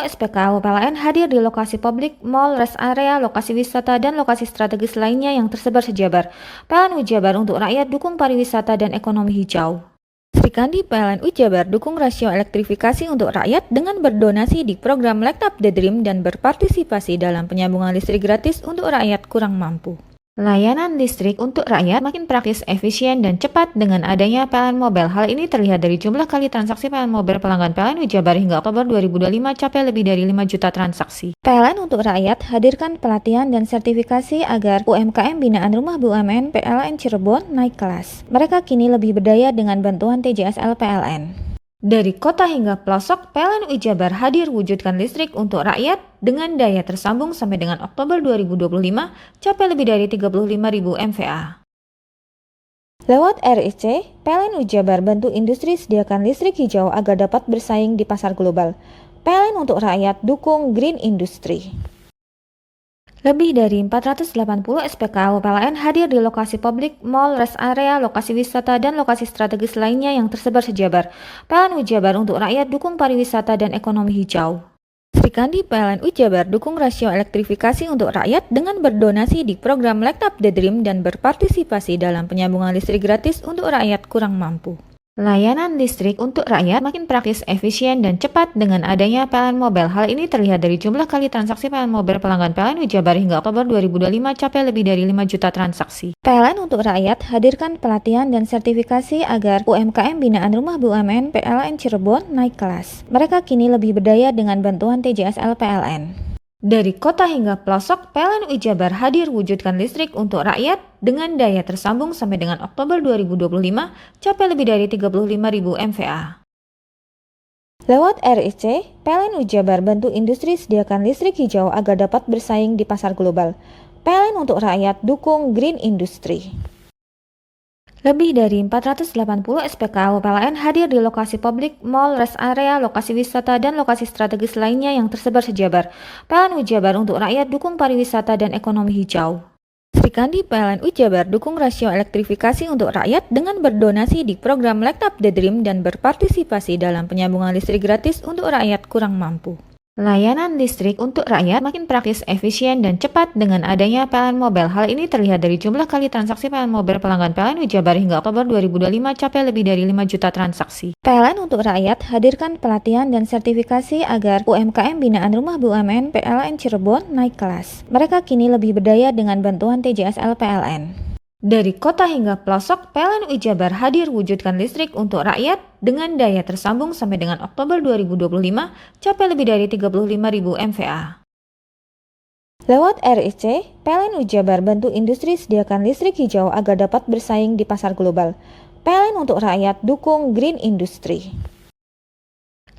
SPKU PLN hadir di lokasi publik, mall, rest area, lokasi wisata, dan lokasi strategis lainnya yang tersebar sejabar. PLN UI Jabar untuk rakyat dukung pariwisata dan ekonomi hijau. Sri Kandi PLN UI Jabar dukung rasio elektrifikasi untuk rakyat dengan berdonasi di program Light Up the Dream dan berpartisipasi dalam penyambungan listrik gratis untuk rakyat kurang mampu. Layanan listrik untuk rakyat makin praktis, efisien, dan cepat dengan adanya PLN Mobile. Hal ini terlihat dari jumlah kali transaksi PLN Mobile pelanggan PLN UI Jabar hingga Oktober 2025 capai lebih dari 5 juta transaksi. PLN untuk rakyat hadirkan pelatihan dan sertifikasi agar UMKM binaan Rumah BUMN PLN Cirebon naik kelas. Mereka kini lebih berdaya dengan bantuan TJSL PLN. Dari kota hingga pelosok, PLN UI Jabar hadir wujudkan listrik untuk rakyat dengan daya tersambung sampai dengan Oktober 2025 capai lebih dari 35.000 MVA. Lewat RIC, PLN UI Jabar bantu industri sediakan listrik hijau agar dapat bersaing di pasar global. PLN untuk rakyat dukung green industry. Lebih dari 480 SPKU PLN hadir di lokasi publik, mall, rest area, lokasi wisata, dan lokasi strategis lainnya yang tersebar sejabar. PLN UI Jabar untuk rakyat dukung pariwisata dan ekonomi hijau. Sri Kandi PLN UI Jabar dukung rasio elektrifikasi untuk rakyat dengan berdonasi di program Light Up the Dream dan berpartisipasi dalam penyambungan listrik gratis untuk rakyat kurang mampu. Layanan listrik untuk rakyat makin praktis, efisien, dan cepat dengan adanya PLN Mobile. Hal ini terlihat dari jumlah kali transaksi PLN Mobile pelanggan PLN UI Jabar hingga Oktober 2025 capai lebih dari 5 juta transaksi. PLN untuk rakyat hadirkan pelatihan dan sertifikasi agar UMKM binaan Rumah BUMN PLN Cirebon naik kelas. Mereka kini lebih berdaya dengan bantuan TJSL PLN. Dari kota hingga pelosok, PLN UI Jabar hadir wujudkan listrik untuk rakyat dengan daya tersambung sampai dengan Oktober 2025 capai lebih dari 35.000 MVA. Lewat RIC, PLN UI Jabar bantu industri sediakan listrik hijau agar dapat bersaing di pasar global. PLN untuk rakyat dukung green industry. Lebih dari 480 SPKU PLN hadir di lokasi publik, mall, rest area, lokasi wisata, dan lokasi strategis lainnya yang tersebar sejabar. PLN UI Jabar untuk rakyat dukung pariwisata dan ekonomi hijau. Sri Kandi PLN UI Jabar dukung rasio elektrifikasi untuk rakyat dengan berdonasi di program Light Up the Dream dan berpartisipasi dalam penyambungan listrik gratis untuk rakyat kurang mampu. Layanan listrik untuk rakyat makin praktis, efisien, dan cepat dengan adanya PLN Mobile. Hal ini terlihat dari jumlah kali transaksi PLN Mobile pelanggan PLN UI Jabar hingga Oktober 2025 capai lebih dari 5 juta transaksi. PLN untuk rakyat hadirkan pelatihan dan sertifikasi agar UMKM binaan Rumah BUMN PLN Cirebon naik kelas. Mereka kini lebih berdaya dengan bantuan TJSL PLN. Dari kota hingga pelosok, PLN UI Jabar hadir wujudkan listrik untuk rakyat dengan daya tersambung sampai dengan Oktober 2025 capai lebih dari 35.000 MVA. Lewat RIC, PLN UI Jabar bantu industri sediakan listrik hijau agar dapat bersaing di pasar global. PLN untuk rakyat dukung green industry.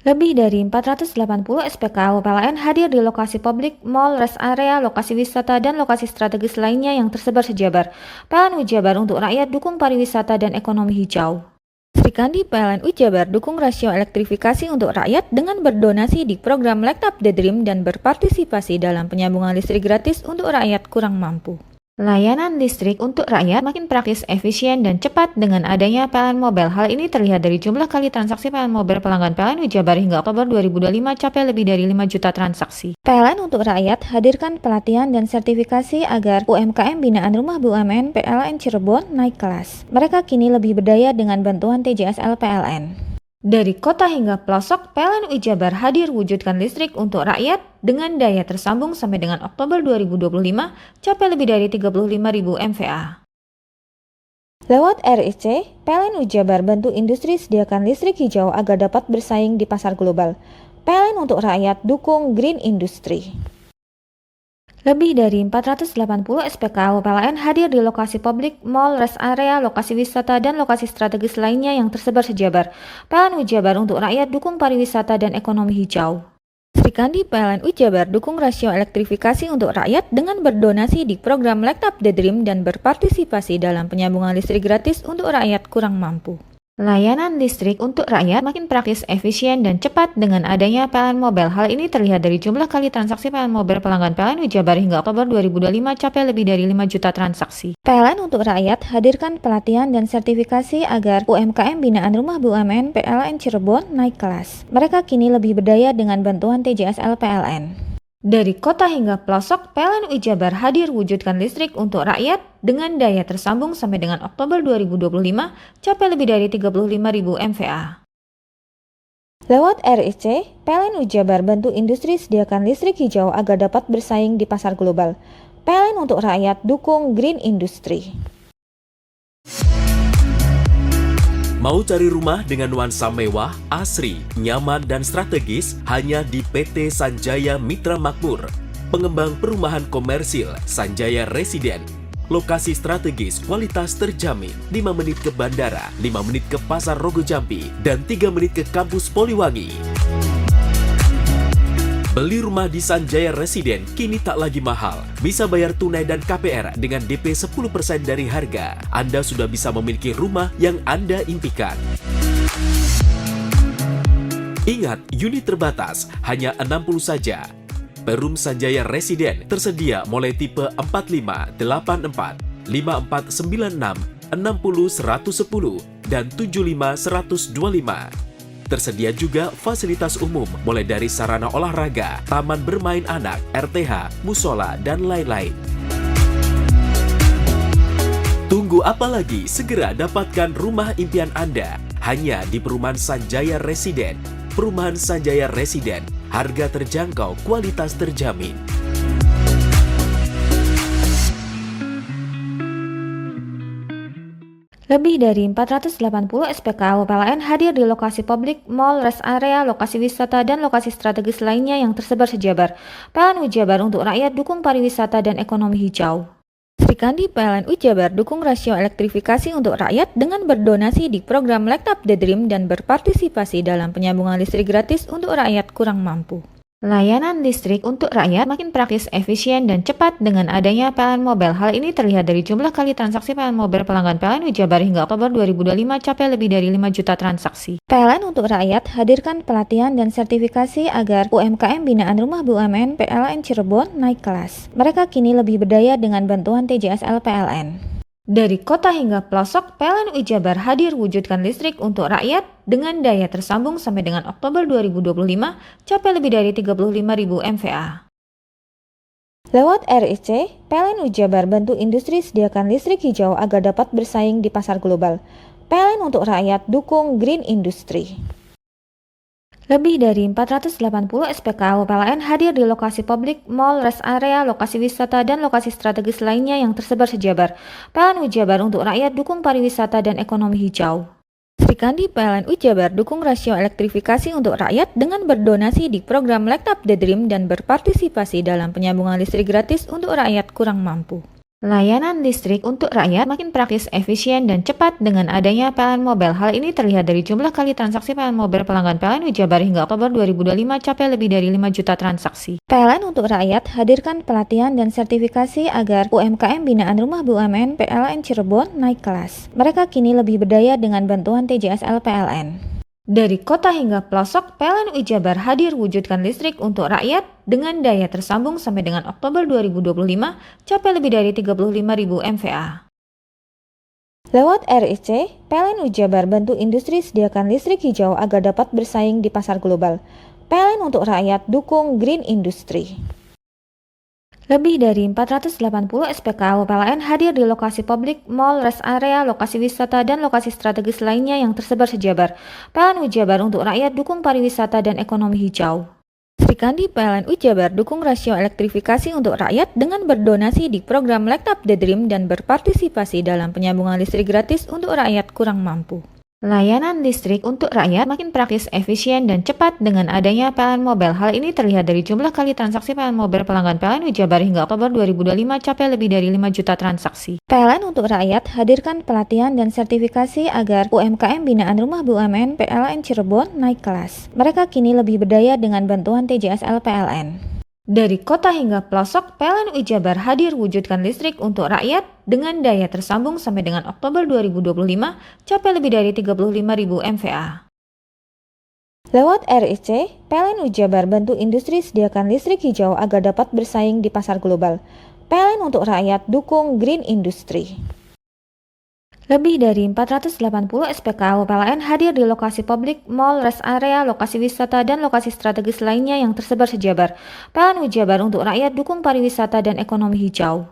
Lebih dari 480 SPKU PLN hadir di lokasi publik, mall, rest area, lokasi wisata, dan lokasi strategis lainnya yang tersebar sejabar. PLN UI Jabar untuk rakyat dukung pariwisata dan ekonomi hijau. Sri Kandi PLN UI Jabar dukung rasio elektrifikasi untuk rakyat dengan berdonasi di program Light Up the Dream dan berpartisipasi dalam penyambungan listrik gratis untuk rakyat kurang mampu. Layanan listrik untuk rakyat makin praktis, efisien, dan cepat dengan adanya PLN Mobile. Hal ini terlihat dari jumlah kali transaksi PLN Mobile pelanggan PLN UI Jabar hingga Oktober 2025 capai lebih dari 5 juta transaksi. PLN untuk rakyat hadirkan pelatihan dan sertifikasi agar UMKM binaan Rumah BUMN PLN Cirebon naik kelas. Mereka kini lebih berdaya dengan bantuan TJSL PLN. Dari kota hingga pelosok, PLN UI Jabar hadir wujudkan listrik untuk rakyat dengan daya tersambung sampai dengan Oktober 2025 capai lebih dari 35.000 MVA. Lewat RIC, PLN UI Jabar bantu industri sediakan listrik hijau agar dapat bersaing di pasar global. PLN untuk rakyat dukung green industry. Lebih dari 480 SPKU PLN hadir di lokasi publik, mall, rest area, lokasi wisata, dan lokasi strategis lainnya yang tersebar sejabar. PLN UI Jabar untuk rakyat dukung pariwisata dan ekonomi hijau. Sri Kandi PLN UI Jabar dukung rasio elektrifikasi untuk rakyat dengan berdonasi di program Light Up the Dream dan berpartisipasi dalam penyambungan listrik gratis untuk rakyat kurang mampu. Layanan listrik untuk rakyat makin praktis, efisien, dan cepat dengan adanya PLN Mobile. Hal ini terlihat dari jumlah kali transaksi PLN Mobile pelanggan PLN UI Jabar hingga Oktober 2025 capai lebih dari 5 juta transaksi. PLN untuk rakyat hadirkan pelatihan dan sertifikasi agar UMKM binaan Rumah BUMN PLN Cirebon naik kelas. Mereka kini lebih berdaya dengan bantuan TJSL PLN. Dari kota hingga pelosok, PLN UI Jabar hadir wujudkan listrik untuk rakyat dengan daya tersambung sampai dengan Oktober 2025 capai lebih dari 35.000 MVA. Lewat RIC, PLN UI Jabar bantu industri sediakan listrik hijau agar dapat bersaing di pasar global. PLN untuk rakyat dukung green industry. Mau cari rumah dengan nuansa mewah, asri, nyaman, dan strategis hanya di PT Sanjaya Mitra Makmur. Pengembang perumahan komersil Sanjaya Residen. Lokasi strategis, kualitas terjamin. 5 menit ke bandara, 5 menit ke Pasar Rogo Jambi, dan 3 menit ke kampus Poliwangi. Beli rumah di Sanjaya Residen kini tak lagi mahal. Bisa bayar tunai dan KPR dengan DP 10% dari harga. Anda sudah bisa memiliki rumah yang Anda impikan. Ingat, unit terbatas, hanya 60 saja. Perum Sanjaya Residen tersedia mulai tipe 45, 84, 5496, 60 110, dan 75 125. Tersedia juga fasilitas umum mulai dari sarana olahraga, taman bermain anak, RTH, musola, dan lain-lain. Tunggu apa lagi? Segera dapatkan rumah impian Anda hanya di Perumahan Sanjaya Residen. Perumahan Sanjaya Residen, harga terjangkau, kualitas terjamin. Lebih dari 480 SPKU PLN hadir di lokasi publik, mall, rest area, lokasi wisata, dan lokasi strategis lainnya yang tersebar sejabar. PLN UI Jabar untuk rakyat dukung pariwisata dan ekonomi hijau. Sri Kandi PLN UI Jabar dukung rasio elektrifikasi untuk rakyat dengan berdonasi di program Light Up the Dream dan berpartisipasi dalam penyambungan listrik gratis untuk rakyat kurang mampu. Layanan listrik untuk rakyat makin praktis, efisien, dan cepat dengan adanya PLN Mobile. Hal ini terlihat dari jumlah kali transaksi PLN Mobile pelanggan PLN UI Jabar hingga Oktober 2025 capai lebih dari 5 juta transaksi. PLN untuk rakyat hadirkan pelatihan dan sertifikasi agar UMKM binaan Rumah BUMN PLN Cirebon naik kelas. Mereka kini lebih berdaya dengan bantuan TJSL PLN. Dari kota hingga pelosok, PLN UI Jabar hadir wujudkan listrik untuk rakyat dengan daya tersambung sampai dengan Oktober 2025 capai lebih dari 35.000 MVA. Lewat RIC, PLN UI Jabar bantu industri sediakan listrik hijau agar dapat bersaing di pasar global. PLN untuk rakyat dukung green industry. Lebih dari 480 SPKU PLN hadir di lokasi publik, mall, rest area, lokasi wisata, dan lokasi strategis lainnya yang tersebar sejabar. PLN Jabar untuk rakyat dukung pariwisata dan ekonomi hijau. Sri Kandi PLN Jabar dukung rasio elektrifikasi untuk rakyat dengan berdonasi di program Light Up the Dream dan berpartisipasi dalam penyambungan listrik gratis untuk rakyat kurang mampu. Layanan listrik untuk rakyat makin praktis, efisien, dan cepat dengan adanya PLN Mobile. Hal ini terlihat dari jumlah kali transaksi PLN Mobile pelanggan PLN Jabar hingga Oktober 2025 capai lebih dari 5 juta transaksi. PLN untuk rakyat hadirkan pelatihan dan sertifikasi agar UMKM binaan Rumah BUMN PLN Cirebon naik kelas. Mereka kini lebih berdaya dengan bantuan TJSL PLN. Dari kota hingga pelosok, PLN Jabar hadir wujudkan listrik untuk rakyat dengan daya tersambung sampai dengan Oktober 2025 capai lebih dari 35.000 MVA. Lewat RIC, PLN Jabar bantu industri sediakan listrik hijau agar dapat bersaing di pasar global. PLN untuk rakyat dukung green industry. Lebih dari 480 SPKU PLN hadir di lokasi publik, mall, rest area, lokasi wisata, dan lokasi strategis lainnya yang tersebar sejabar. PLN Jabar untuk rakyat dukung pariwisata dan ekonomi hijau. Sri Kandi PLN Jabar dukung rasio elektrifikasi untuk rakyat dengan berdonasi di program Light Up the Dream dan berpartisipasi dalam penyambungan listrik gratis untuk rakyat kurang mampu. Layanan listrik untuk rakyat makin praktis, efisien, dan cepat dengan adanya PLN Mobile. Hal ini terlihat dari jumlah kali transaksi PLN Mobile pelanggan PLN Jabar hingga Oktober 2025 capai lebih dari 5 juta transaksi. PLN untuk rakyat hadirkan pelatihan dan sertifikasi agar UMKM binaan Rumah BUMN PLN Cirebon naik kelas. Mereka kini lebih berdaya dengan bantuan TJSL PLN. Dari kota hingga pelosok, PLN Jabar hadir wujudkan listrik untuk rakyat dengan daya tersambung sampai dengan Oktober 2025 capai lebih dari 35.000 MVA. Lewat RIC, PLN Jabar bantu industri sediakan listrik hijau agar dapat bersaing di pasar global. PLN untuk rakyat dukung green industry. Lebih dari 480 SPKU PLN hadir di lokasi publik, mall, rest area, lokasi wisata, dan lokasi strategis lainnya yang tersebar sejabar. PLN Jabar untuk rakyat dukung pariwisata dan ekonomi hijau.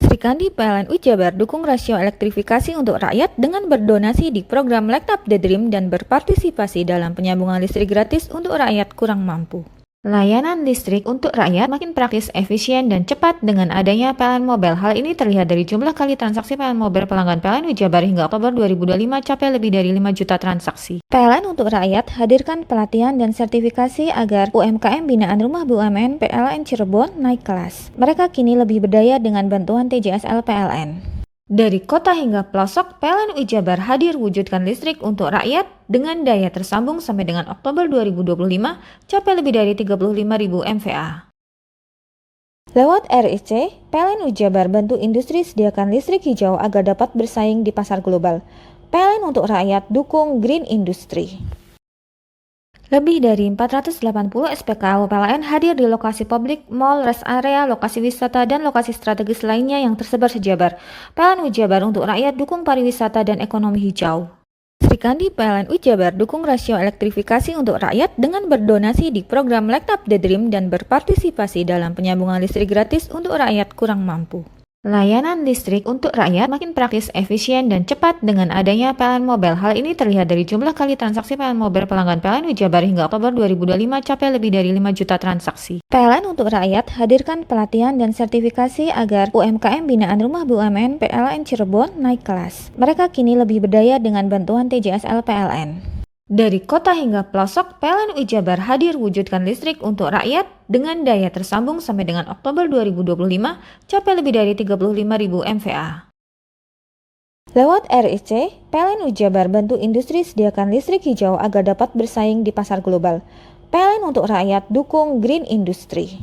Sri Kandi PLN Jabar dukung rasio elektrifikasi untuk rakyat dengan berdonasi di program Light Up the Dream dan berpartisipasi dalam penyambungan listrik gratis untuk rakyat kurang mampu. Layanan listrik untuk rakyat makin praktis, efisien, dan cepat dengan adanya PLN Mobile. Hal ini terlihat dari jumlah kali transaksi PLN Mobile pelanggan PLN Jabar hingga Oktober 2025 capai lebih dari 5 juta transaksi. PLN untuk rakyat hadirkan pelatihan dan sertifikasi agar UMKM binaan Rumah BUMN PLN Cirebon naik kelas. Mereka kini lebih berdaya dengan bantuan TJSL PLN. Dari kota hingga pelosok, PLN Jabar hadir wujudkan listrik untuk rakyat dengan daya tersambung sampai dengan Oktober 2025 capai lebih dari 35.000 MVA. Lewat RIC, PLN Jabar bantu industri sediakan listrik hijau agar dapat bersaing di pasar global. PLN untuk rakyat dukung green industry. Lebih dari 480 SPKU PLN hadir di lokasi publik, mall, rest area, lokasi wisata, dan lokasi strategis lainnya yang tersebar sejabar. PLN Jabar untuk rakyat dukung pariwisata dan ekonomi hijau. Sri Kandi PLN Jabar dukung rasio elektrifikasi untuk rakyat dengan berdonasi di program Light Up the Dream dan berpartisipasi dalam penyambungan listrik gratis untuk rakyat kurang mampu. Layanan listrik untuk rakyat makin praktis, efisien, dan cepat dengan adanya PLN Mobile. Hal ini terlihat dari jumlah kali transaksi PLN Mobile pelanggan PLN Jabar hingga Oktober 2025 capai lebih dari 5 juta transaksi. PLN untuk rakyat hadirkan pelatihan dan sertifikasi agar UMKM binaan Rumah BUMN PLN Cirebon naik kelas. Mereka kini lebih berdaya dengan bantuan TJSL PLN. Dari kota hingga pelosok, PLN Jabar hadir wujudkan listrik untuk rakyat dengan daya tersambung sampai dengan Oktober 2025 capai lebih dari 35.000 MVA. Lewat RIC, PLN Jabar bantu industri sediakan listrik hijau agar dapat bersaing di pasar global. PLN untuk rakyat dukung green industry.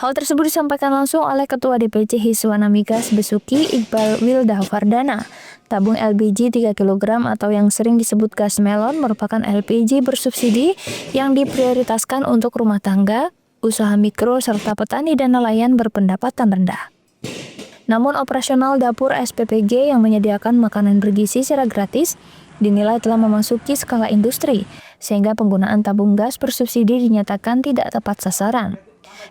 Hal tersebut disampaikan langsung oleh Ketua DPC Hiswana Migas Besuki Iqbal Wildah Fardana. Tabung LPG 3 kg atau yang sering disebut gas melon merupakan LPG bersubsidi yang diprioritaskan untuk rumah tangga, usaha mikro, serta petani dan nelayan berpendapatan rendah. Namun operasional dapur SPPG yang menyediakan makanan bergizi secara gratis dinilai telah memasuki skala industri, sehingga penggunaan tabung gas bersubsidi dinyatakan tidak tepat sasaran.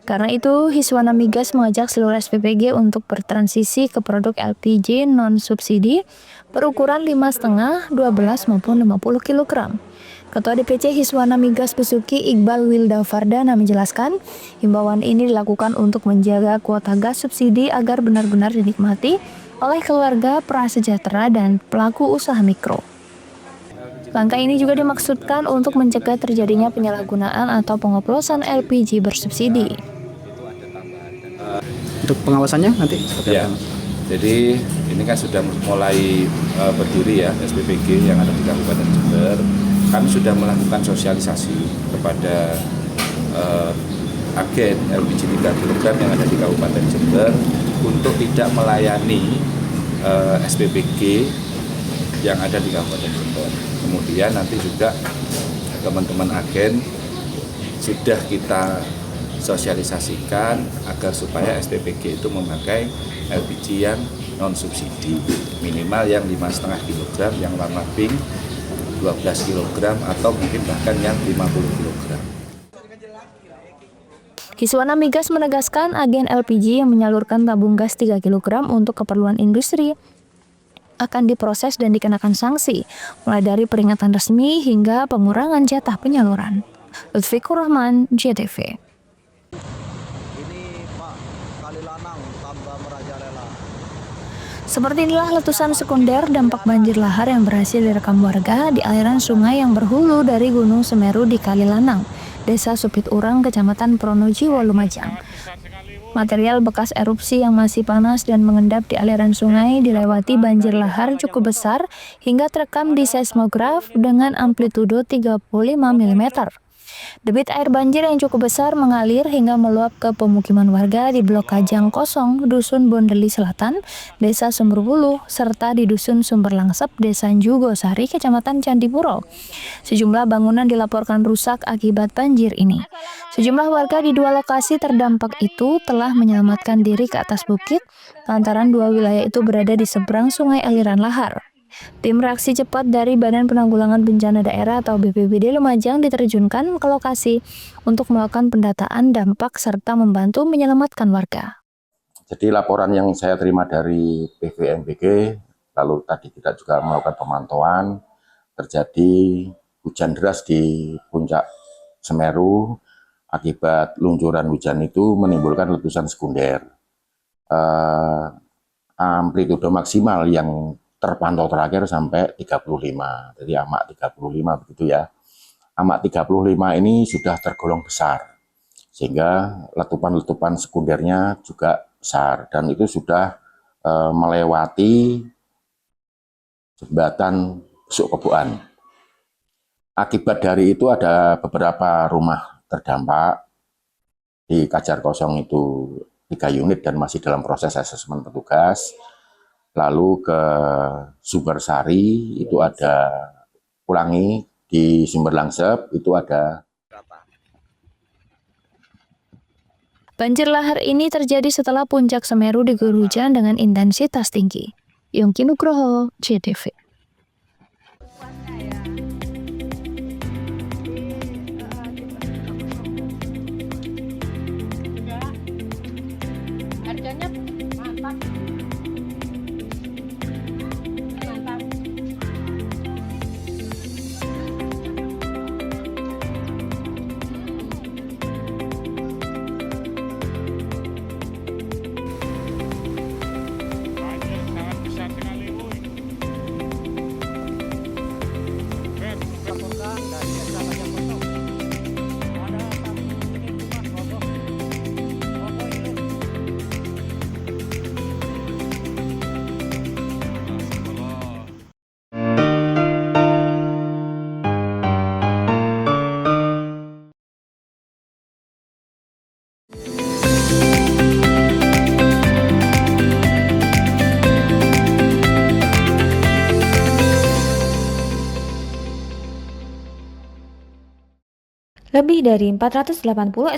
Karena itu, Hiswana Migas mengajak seluruh SPPG untuk bertransisi ke produk LPG non-subsidi berukuran 5,5, 12 maupun 50 kg. Ketua DPC Hiswana Migas Besuki Iqbal Wildavardana menjelaskan, himbauan ini dilakukan untuk menjaga kuota gas subsidi agar benar-benar dinikmati oleh keluarga prasejahtera dan pelaku usaha mikro. Langkah ini juga dimaksudkan untuk mencegah terjadinya penyalahgunaan atau pengoplosan LPG bersubsidi. Untuk pengawasannya nanti seperti apa? Jadi ini kan sudah mulai berdiri ya SPPG yang ada di Kabupaten Jember. Kami sudah melakukan sosialisasi kepada agen LPG 3 kg yang ada di Kabupaten Jember untuk tidak melayani SPPG yang ada di Kabupaten Jember. Kemudian nanti juga teman-teman agen sudah kita sosialisasikan agar supaya SPPG itu memakai LPG yang non subsidi, minimal yang 5,5 kg, yang warna pink 12 kg atau mungkin bahkan yang 50 kg. Hiswana Migas menegaskan agen LPG yang menyalurkan tabung gas 3 kg untuk keperluan industri akan diproses dan dikenakan sanksi, mulai dari peringatan resmi hingga pengurangan jatah penyaluran. Lutfikur Rahman, JTV. Seperti inilah letusan sekunder dampak banjir lahar yang berhasil direkam warga di aliran sungai yang berhulu dari Gunung Semeru di Kalilanang, Desa Supiturang, Kecamatan Pronojiwo, Lumajang. Material bekas erupsi yang masih panas dan mengendap di aliran sungai dilewati banjir lahar cukup besar hingga terekam di seismograf dengan amplitudo 35 mm. Debit air banjir yang cukup besar mengalir hingga meluap ke pemukiman warga di Blok Kajang Kosong, Dusun Bondeli Selatan, Desa Sumberbulu, serta di Dusun Sumberlangsep, Desa Jugosari, Kecamatan Candipuro. Sejumlah bangunan dilaporkan rusak akibat banjir ini. Sejumlah warga di dua lokasi terdampak itu telah menyelamatkan diri ke atas bukit, lantaran dua wilayah itu berada di seberang sungai aliran lahar. Tim reaksi cepat dari Badan Penanggulangan Bencana Daerah atau BPBD Lumajang diterjunkan ke lokasi untuk melakukan pendataan dampak serta membantu menyelamatkan warga. Jadi laporan yang saya terima dari PVMBG, lalu tadi kita juga melakukan pemantauan, terjadi hujan deras di puncak Semeru. Akibat luncuran hujan itu menimbulkan letusan sekunder. Amplitudo maksimal yang terpantau terakhir sampai 35, jadi amak 35 begitu ya. Amak 35 ini sudah tergolong besar, sehingga letupan-letupan sekundernya juga besar, dan itu sudah melewati jembatan Besuk Keboan. Akibat dari itu ada beberapa rumah terdampak di Kajar Kosong itu 3 unit dan masih dalam proses asesmen petugas. Lalu ke Sumbersari itu ada Ulangi, di Sumberlangsep itu ada. Banjir lahar ini terjadi setelah puncak Semeru diguyur hujan dengan intensitas tinggi. Yongki Nugroho, JTV. Harganya mantap. Lebih dari 480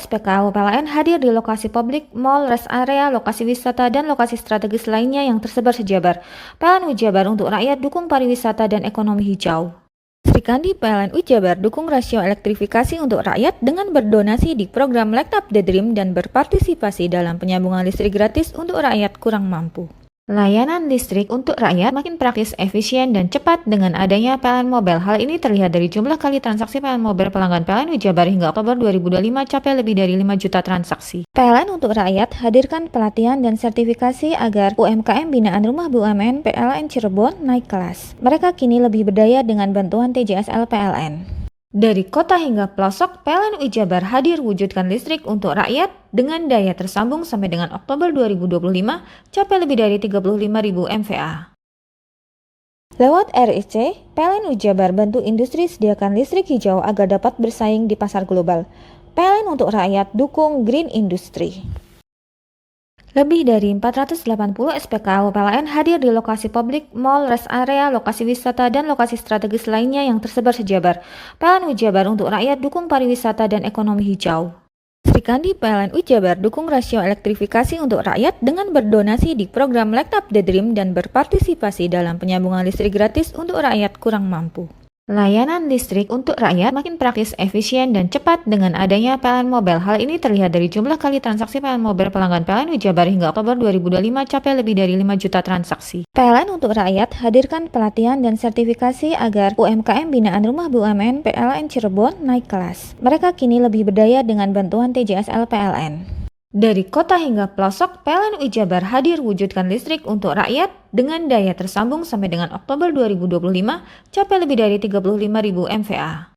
SPKU PLN hadir di lokasi publik, mal, rest area, lokasi wisata, dan lokasi strategis lainnya yang tersebar sejabar. PLN Jabar untuk rakyat dukung pariwisata dan ekonomi hijau. Sri Kandi PLN Jabar dukung rasio elektrifikasi untuk rakyat dengan berdonasi di program Light Up the Dream dan berpartisipasi dalam penyambungan listrik gratis untuk rakyat kurang mampu. Layanan listrik untuk rakyat makin praktis, efisien, dan cepat dengan adanya PLN Mobile. Hal ini terlihat dari jumlah kali transaksi PLN Mobile pelanggan PLN Jabar hingga Oktober 2025 capai lebih dari 5 juta transaksi. PLN untuk rakyat hadirkan pelatihan dan sertifikasi agar UMKM binaan Rumah BUMN PLN Cirebon naik kelas. Mereka kini lebih berdaya dengan bantuan TJSL PLN. Dari kota hingga pelosok, PLN Jabar hadir wujudkan listrik untuk rakyat dengan daya tersambung sampai dengan Oktober 2025 capai lebih dari 35.000 MVA. Lewat RIC, PLN Jabar bantu industri sediakan listrik hijau agar dapat bersaing di pasar global. PLN untuk rakyat dukung Green Industry. Lebih dari 480 SPKU PLN hadir di lokasi publik, mal, rest area, lokasi wisata, dan lokasi strategis lainnya yang tersebar sejabar. PLN Jabar untuk rakyat dukung pariwisata dan ekonomi hijau. Sri Kandi PLN Jabar dukung rasio elektrifikasi untuk rakyat dengan berdonasi di program Light Up the Dream dan berpartisipasi dalam penyambungan listrik gratis untuk rakyat kurang mampu. Layanan listrik untuk rakyat makin praktis, efisien, dan cepat dengan adanya PLN Mobile. Hal ini terlihat dari jumlah kali transaksi PLN Mobile pelanggan PLN Jabar hingga Oktober 2025 capai lebih dari 5 juta transaksi. PLN untuk rakyat hadirkan pelatihan dan sertifikasi agar UMKM binaan Rumah BUMN PLN Cirebon naik kelas. Mereka kini lebih berdaya dengan bantuan TJSL PLN. Dari kota hingga pelosok, PLN Jabar hadir wujudkan listrik untuk rakyat dengan daya tersambung sampai dengan Oktober 2025 capai lebih dari 35.000 MVA.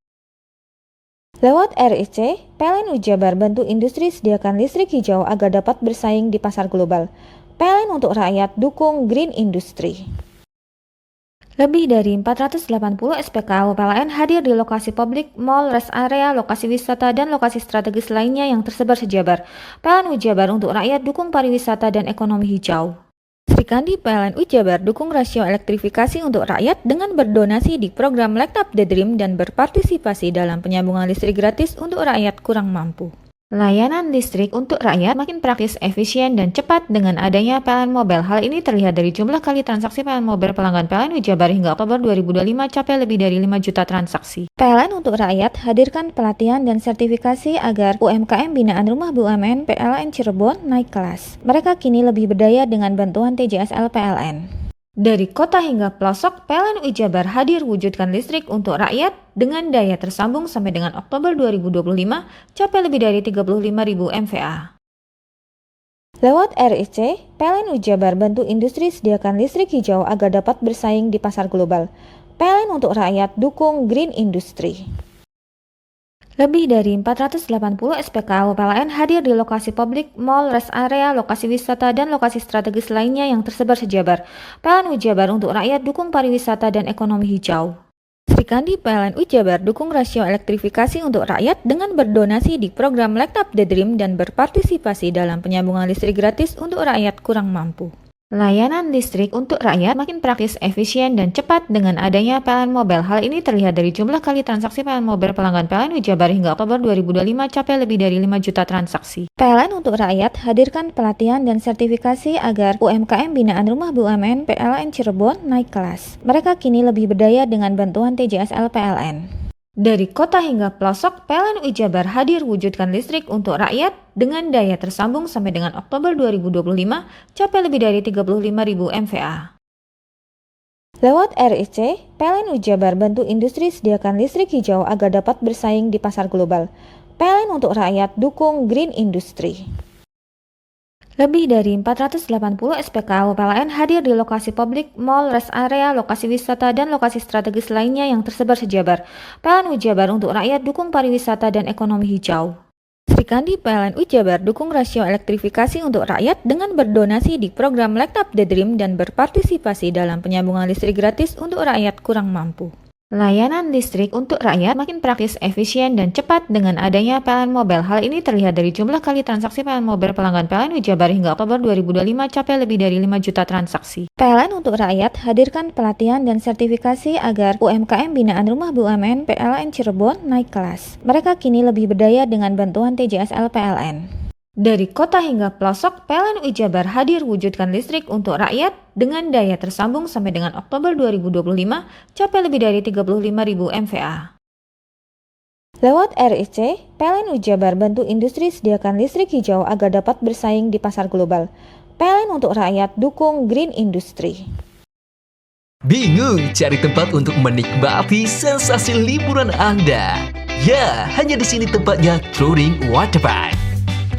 Lewat RIC, PLN Jabar bantu industri sediakan listrik hijau agar dapat bersaing di pasar global. PLN untuk rakyat dukung Green Industry. Lebih dari 480 SPKU PLN hadir di lokasi publik, mal, rest area, lokasi wisata, dan lokasi strategis lainnya yang tersebar sejabar. PLN Jabar untuk rakyat dukung pariwisata dan ekonomi hijau. Sri Kandi PLN Jabar dukung rasio elektrifikasi untuk rakyat dengan berdonasi di program Light Up the Dream dan berpartisipasi dalam penyambungan listrik gratis untuk rakyat kurang mampu. Layanan listrik untuk rakyat makin praktis, efisien, dan cepat dengan adanya PLN Mobile. Hal ini terlihat dari jumlah kali transaksi PLN Mobile pelanggan PLN Jabar hingga Oktober 2025 capai lebih dari 5 juta transaksi. PLN untuk rakyat hadirkan pelatihan dan sertifikasi agar UMKM binaan Rumah BUMN PLN Cirebon naik kelas. Mereka kini lebih berdaya dengan bantuan TJSL PLN. Dari kota hingga pelosok, PLN Jabar hadir wujudkan listrik untuk rakyat dengan daya tersambung sampai dengan Oktober 2025 capai lebih dari 35.000 MVA. Lewat RIC, PLN Jabar bantu industri sediakan listrik hijau agar dapat bersaing di pasar global. PLN untuk rakyat dukung Green Industry. Lebih dari 480 SPKU PLN hadir di lokasi publik, mal, rest area, lokasi wisata, dan lokasi strategis lainnya yang tersebar sejabar. PLN Jabar untuk rakyat dukung pariwisata dan ekonomi hijau. Sri Kandi PLN Jabar dukung rasio elektrifikasi untuk rakyat dengan berdonasi di program Light Up the Dream dan berpartisipasi dalam penyambungan listrik gratis untuk rakyat kurang mampu. Layanan listrik untuk rakyat makin praktis, efisien, dan cepat dengan adanya PLN Mobile. Hal ini terlihat dari jumlah kali transaksi PLN Mobile pelanggan PLN Jabar hingga Oktober 2025 capai lebih dari 5 juta transaksi. PLN untuk rakyat hadirkan pelatihan dan sertifikasi agar UMKM binaan Rumah BUMN PLN Cirebon naik kelas. Mereka kini lebih berdaya dengan bantuan TJSL PLN. Dari kota hingga pelosok, PLN Jabar hadir wujudkan listrik untuk rakyat dengan daya tersambung sampai dengan Oktober 2025 capai lebih dari 35.000 MVA. Lewat RIC, PLN Jabar bantu industri sediakan listrik hijau agar dapat bersaing di pasar global. PLN untuk rakyat dukung Green Industry. Lebih dari 480 SPKU PLN hadir di lokasi publik, mal, rest area, lokasi wisata, dan lokasi strategis lainnya yang tersebar sejabar. PLN Jabar untuk rakyat dukung pariwisata dan ekonomi hijau. Sri Kandi PLN Jabar dukung rasio elektrifikasi untuk rakyat dengan berdonasi di program Light Up the Dream dan berpartisipasi dalam penyambungan listrik gratis untuk rakyat kurang mampu. Layanan listrik untuk rakyat makin praktis, efisien, dan cepat dengan adanya PLN Mobile. Hal ini terlihat dari jumlah kali transaksi PLN Mobile pelanggan PLN Wijabar hingga Oktober 2025 capai lebih dari 5 juta transaksi. PLN untuk rakyat hadirkan pelatihan dan sertifikasi agar UMKM binaan Rumah BUMN PLN Cirebon naik kelas. Mereka kini lebih berdaya dengan bantuan TJSL PLN. Dari kota hingga pelosok, PLN Wijabar hadir wujudkan listrik untuk rakyat dengan daya tersambung sampai dengan Oktober 2025 capai lebih dari 35.000 MVA. Lewat RIC, PLN Wijabar bantu industri sediakan listrik hijau agar dapat bersaing di pasar global. PLN untuk rakyat dukung green industry. Bingung cari tempat untuk menikmati sensasi liburan Anda? Ya, hanya di sini tempatnya Touring Waterpark.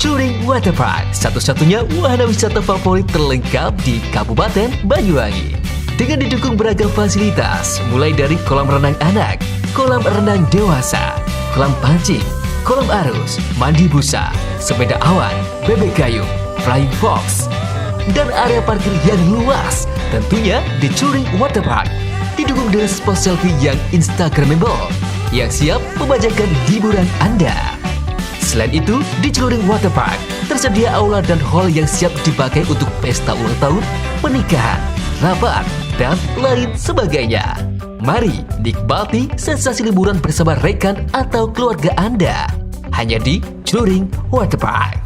Touring Waterpark, satu-satunya wahana wisata favorit terlengkap di Kabupaten Banyuwangi. Dengan didukung beragam fasilitas, mulai dari kolam renang anak, kolam renang dewasa, kolam pancing, kolam arus, mandi busa, sepeda awan, bebek gayung, flying fox, dan area parkir yang luas. Tentunya di Touring Waterpark, didukung dengan spot selfie yang instagramable, yang siap membajakan hiburan Anda. Selain itu, di Touring Waterpark tersedia aula dan hall yang siap dipakai untuk pesta ulang tahun, pernikahan, rapat, dan lain sebagainya. Mari nikmati sensasi liburan bersama rekan atau keluarga Anda. Hanya di Touring Waterpark.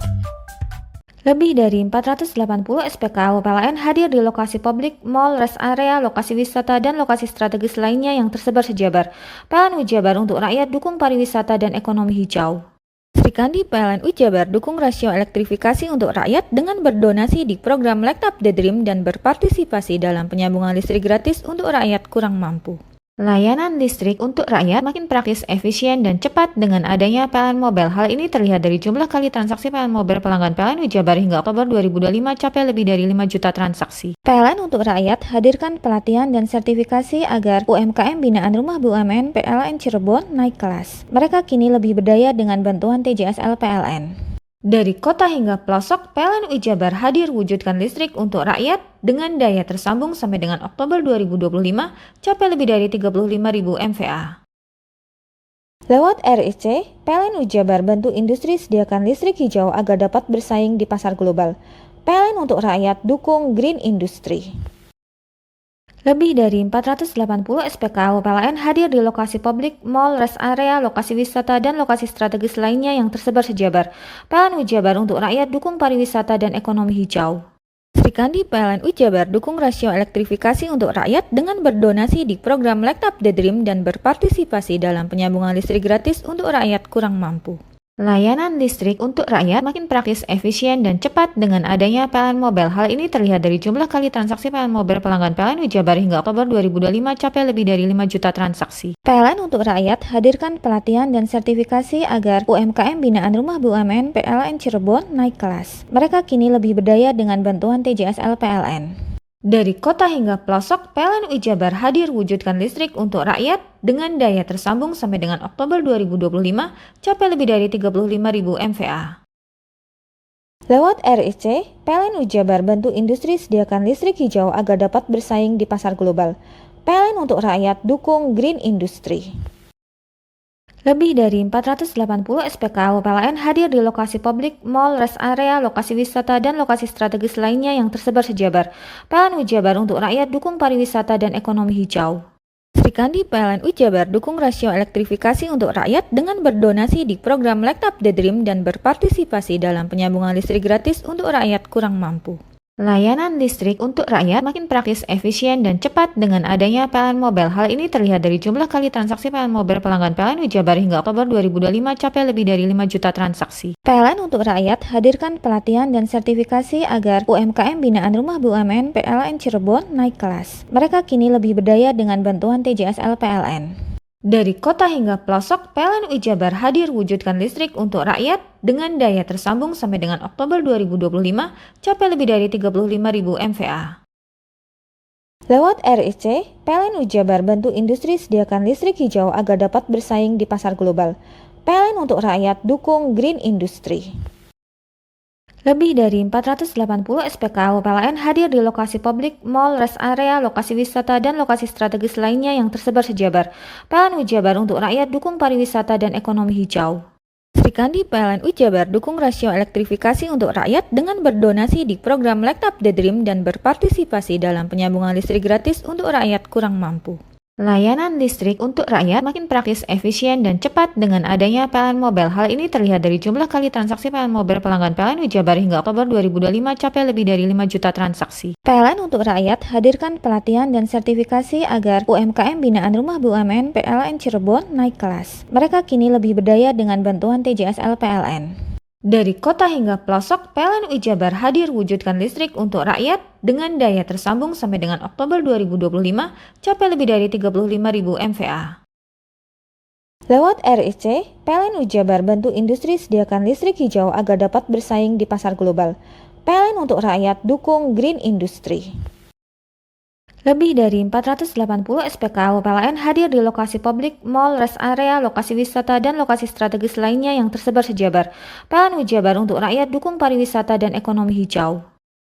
Lebih dari 480 SPKU PLN hadir di lokasi publik, mall, rest area, lokasi wisata, dan lokasi strategis lainnya yang tersebar sejabar. PLN Wijabar untuk rakyat dukung pariwisata dan ekonomi hijau. Sri Kandi PLN Wijabar dukung rasio elektrifikasi untuk rakyat dengan berdonasi di program Light Up the Dream dan berpartisipasi dalam penyambungan listrik gratis untuk rakyat kurang mampu. Layanan listrik untuk rakyat makin praktis, efisien, dan cepat dengan adanya PLN Mobile. Hal ini terlihat dari jumlah kali transaksi PLN Mobile pelanggan PLN Wijabar hingga Oktober 2025 capai lebih dari 5 juta transaksi. PLN untuk rakyat hadirkan pelatihan dan sertifikasi agar UMKM binaan Rumah BUMN PLN Cirebon naik kelas. Mereka kini lebih berdaya dengan bantuan TJSL PLN. Dari kota hingga pelosok, PLN Wijabar hadir wujudkan listrik untuk rakyat dengan daya tersambung sampai dengan Oktober 2025 capai lebih dari 35.000 MVA. Lewat RIC, PLN Wijabar bantu industri sediakan listrik hijau agar dapat bersaing di pasar global. PLN untuk rakyat dukung green industry. Lebih dari 480 SPKU PLN hadir di lokasi publik, mall, rest area, lokasi wisata, dan lokasi strategis lainnya yang tersebar sejabar. PLN Wijabar untuk rakyat dukung pariwisata dan ekonomi hijau. Sri Kandi PLN Wijabar dukung rasio elektrifikasi untuk rakyat dengan berdonasi di program Light Up the Dream dan berpartisipasi dalam penyambungan listrik gratis untuk rakyat kurang mampu. Layanan listrik untuk rakyat makin praktis, efisien, dan cepat dengan adanya PLN Mobile. Hal ini terlihat dari jumlah kali transaksi PLN Mobile pelanggan PLN Wijabar hingga Oktober 2025 capai lebih dari 5 juta transaksi. PLN untuk rakyat hadirkan pelatihan dan sertifikasi agar UMKM binaan Rumah BUMN PLN Cirebon naik kelas. Mereka kini lebih berdaya dengan bantuan TJSL PLN. Dari kota hingga pelosok, PLN Wijabar hadir wujudkan listrik untuk rakyat dengan daya tersambung sampai dengan Oktober 2025 capai lebih dari 35.000 MVA. Lewat RIC, PLN Wijabar bantu industri sediakan listrik hijau agar dapat bersaing di pasar global. PLN untuk rakyat dukung green industry. Lebih dari 480 SPKU PLN hadir di lokasi publik, mall, rest area, lokasi wisata, dan lokasi strategis lainnya yang tersebar sejabar. PLN Wijabar untuk rakyat dukung pariwisata dan ekonomi hijau. Sri Kandi PLN Wijabar dukung rasio elektrifikasi untuk rakyat dengan berdonasi di program Light Up the Dream dan berpartisipasi dalam penyambungan listrik gratis untuk rakyat kurang mampu. Layanan listrik untuk rakyat makin praktis, efisien, dan cepat dengan adanya PLN Mobile. Hal ini terlihat dari jumlah kali transaksi PLN Mobile pelanggan PLN Wijabar hingga Oktober 2025 capai lebih dari 5 juta transaksi. PLN untuk rakyat hadirkan pelatihan dan sertifikasi agar UMKM binaan Rumah BUMN PLN Cirebon naik kelas. Mereka kini lebih berdaya dengan bantuan TJSL PLN. Dari kota hingga pelosok, PLN Wijabar hadir wujudkan listrik untuk rakyat dengan daya tersambung sampai dengan Oktober 2025 capai lebih dari 35.000 MVA. Lewat RIC, PLN Wijabar bantu industri sediakan listrik hijau agar dapat bersaing di pasar global. PLN untuk rakyat dukung green industry. Lebih dari 480 SPKU PLN hadir di lokasi publik, mall, rest area, lokasi wisata, dan lokasi strategis lainnya yang tersebar sejabar. PLN Ujabar untuk rakyat dukung pariwisata dan ekonomi hijau. Sri Kandi PLN Ujabar dukung rasio elektrifikasi untuk rakyat dengan berdonasi di program Light Up the Dream dan berpartisipasi dalam penyambungan listrik gratis untuk rakyat kurang mampu. Layanan listrik untuk rakyat makin praktis, efisien, dan cepat dengan adanya PLN Mobile. Hal ini terlihat dari jumlah kali transaksi PLN Mobile pelanggan PLN Ujabar hingga Oktober 2025 capai lebih dari 5 juta transaksi. PLN untuk rakyat hadirkan pelatihan dan sertifikasi agar UMKM binaan Rumah BUMN PLN Cirebon naik kelas. Mereka kini lebih berdaya dengan bantuan TJSL PLN. Dari kota hingga pelosok, PLN Ujabar hadir wujudkan listrik untuk rakyat dengan daya tersambung sampai dengan Oktober 2025 capai lebih dari 35.000 MVA. Lewat RIC, PLN Ujabar bantu industri sediakan listrik hijau agar dapat bersaing di pasar global. PLN untuk rakyat dukung green industry. Lebih dari 480 SPKU PLN hadir di lokasi publik, mall, rest area, lokasi wisata, dan lokasi strategis lainnya yang tersebar sejabar. PLN Ujabar untuk rakyat dukung pariwisata dan ekonomi hijau.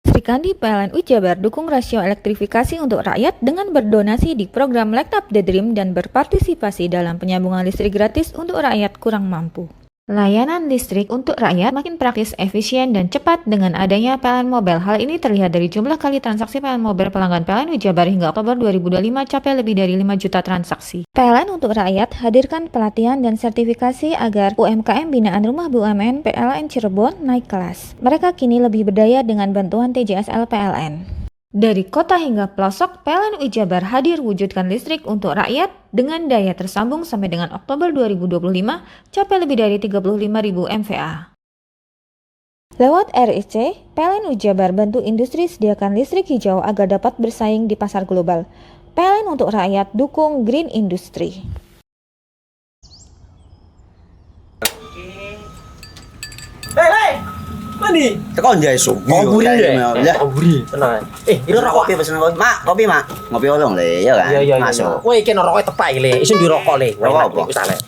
Sri Kandi PLN Ujabar dukung rasio elektrifikasi untuk rakyat dengan berdonasi di program Light Up the Dream dan berpartisipasi dalam penyambungan listrik gratis untuk rakyat kurang mampu. Layanan listrik untuk rakyat makin praktis, efisien, dan cepat dengan adanya PLN Mobile. Hal ini terlihat dari jumlah kali transaksi PLN Mobile pelanggan PLN Ujabar hingga Oktober 2025 capai lebih dari 5 juta transaksi. PLN untuk rakyat hadirkan pelatihan dan sertifikasi agar UMKM binaan Rumah BUMN PLN Cirebon naik kelas. Mereka kini lebih berdaya dengan bantuan TJSL PLN. Dari kota hingga pelosok, PLN Ujabar hadir wujudkan listrik untuk rakyat dengan daya tersambung sampai dengan Oktober 2025 capai lebih dari 35.000 MVA. Lewat RIC, PLN Ujabar bantu industri sediakan listrik hijau agar dapat bersaing di pasar global. PLN untuk rakyat dukung green industry. Hei! Mandi. Tekan jaya su. Koburi ya. Koburi. Tenang. Ini rokok. Kopi pesen kopi. Mak, kopi mak. Ngopi olong le, ya kan? Iya. Masuk. Woi, iki rokoknya tepak iki le. Isin dirokok le. Rokok apa? Wis ale.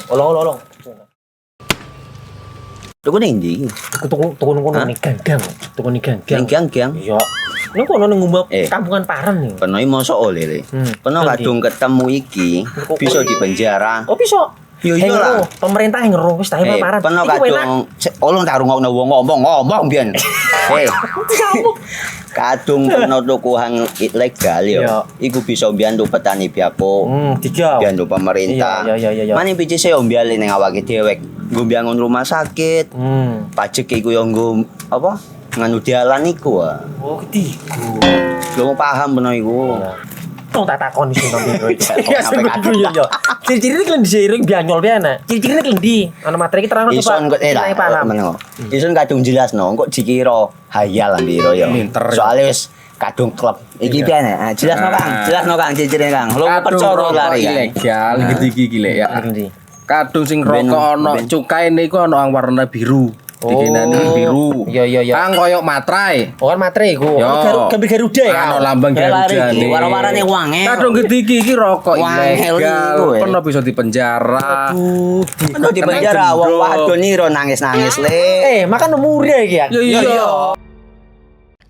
Olong. Tuku ning ndi? Tuku ning ganggang. Tuku ning ganggang. Ning ganggang. Iya. Ning kono ning ngumbat kampungan Paren nih. Peno mosok oleh le. Peno kadung ketemu iki bisa dipenjara. Oh, bisa. Yo lah. Pemerintah yang ngeruh wis tahe Paren. Peno kadung olong tak rungokno wong ngomong biyen. Kadung peno tuku hang ilegal yo. Iku bisa mbiyantu petani biapo. Mbiyantu pemerintah. Iya. Mane picise yo mbiale ning awake dhewe. Nggo mbangun rumah sakit. Pajak iku yo nggo apa? Nganu dalan iku. Oh, ketiku. Lu paham peno iku. Tong tak takon sing nang biro iki. Ya sebetul yo. Ciri-ciri iki diseiring bianyol piye ana. Ciri-cirine klendi. Ana materi iki terang Ison kok paham. Ison kadung jelasno kok dikira hayal biro yo. Soale wis kadung klub. Iki piye nek? Jelasno Kang ciri-cirine Kang. Lu percaya lari ilegal iki lek ya. Kadung sing rokok ana cukaine iku ana warna biru. Dikenani biru. Iya. Kang koyo matrai. Oh kan matrai iku. Gambar Garuda ya. Ana lambang Garuda. Warna-warnane wange. Kadung gede iki rokok ilegal. Pernah bisa dipenjara. Aduh, pernah dipenjara wong wadon iro nangis-nangis le. Makan murah iki ya. Iya.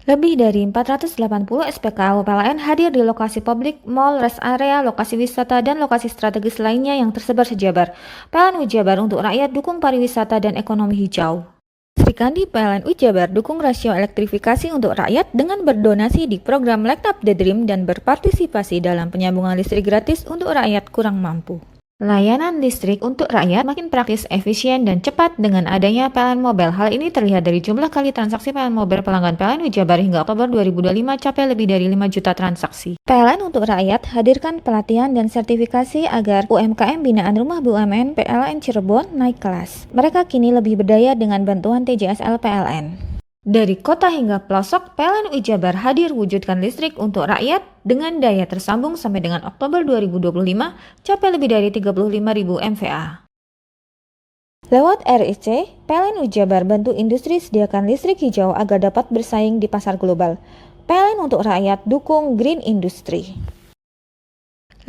Lebih dari 480 SPKU PLN hadir di lokasi publik, mall, rest area, lokasi wisata, dan lokasi strategis lainnya yang tersebar sejabar. PLN Ujabar untuk rakyat dukung pariwisata dan ekonomi hijau. Sri Kandi PLN Ujabar dukung rasio elektrifikasi untuk rakyat dengan berdonasi di program Light Up the Dream dan berpartisipasi dalam penyambungan listrik gratis untuk rakyat kurang mampu. Layanan listrik untuk rakyat makin praktis, efisien, dan cepat dengan adanya PLN Mobile. Hal ini terlihat dari jumlah kali transaksi PLN Mobile pelanggan PLN Ujabar hingga Oktober 2025 capai lebih dari 5 juta transaksi. PLN untuk rakyat hadirkan pelatihan dan sertifikasi agar UMKM binaan Rumah BUMN PLN Cirebon naik kelas. Mereka kini lebih berdaya dengan bantuan TJSL PLN. Dari kota hingga pelosok, PLN Ujabar hadir wujudkan listrik untuk rakyat dengan daya tersambung sampai dengan Oktober 2025 capai lebih dari 35.000 MVA. Lewat RIC, PLN Ujabar bantu industri sediakan listrik hijau agar dapat bersaing di pasar global. PLN untuk rakyat dukung green industry.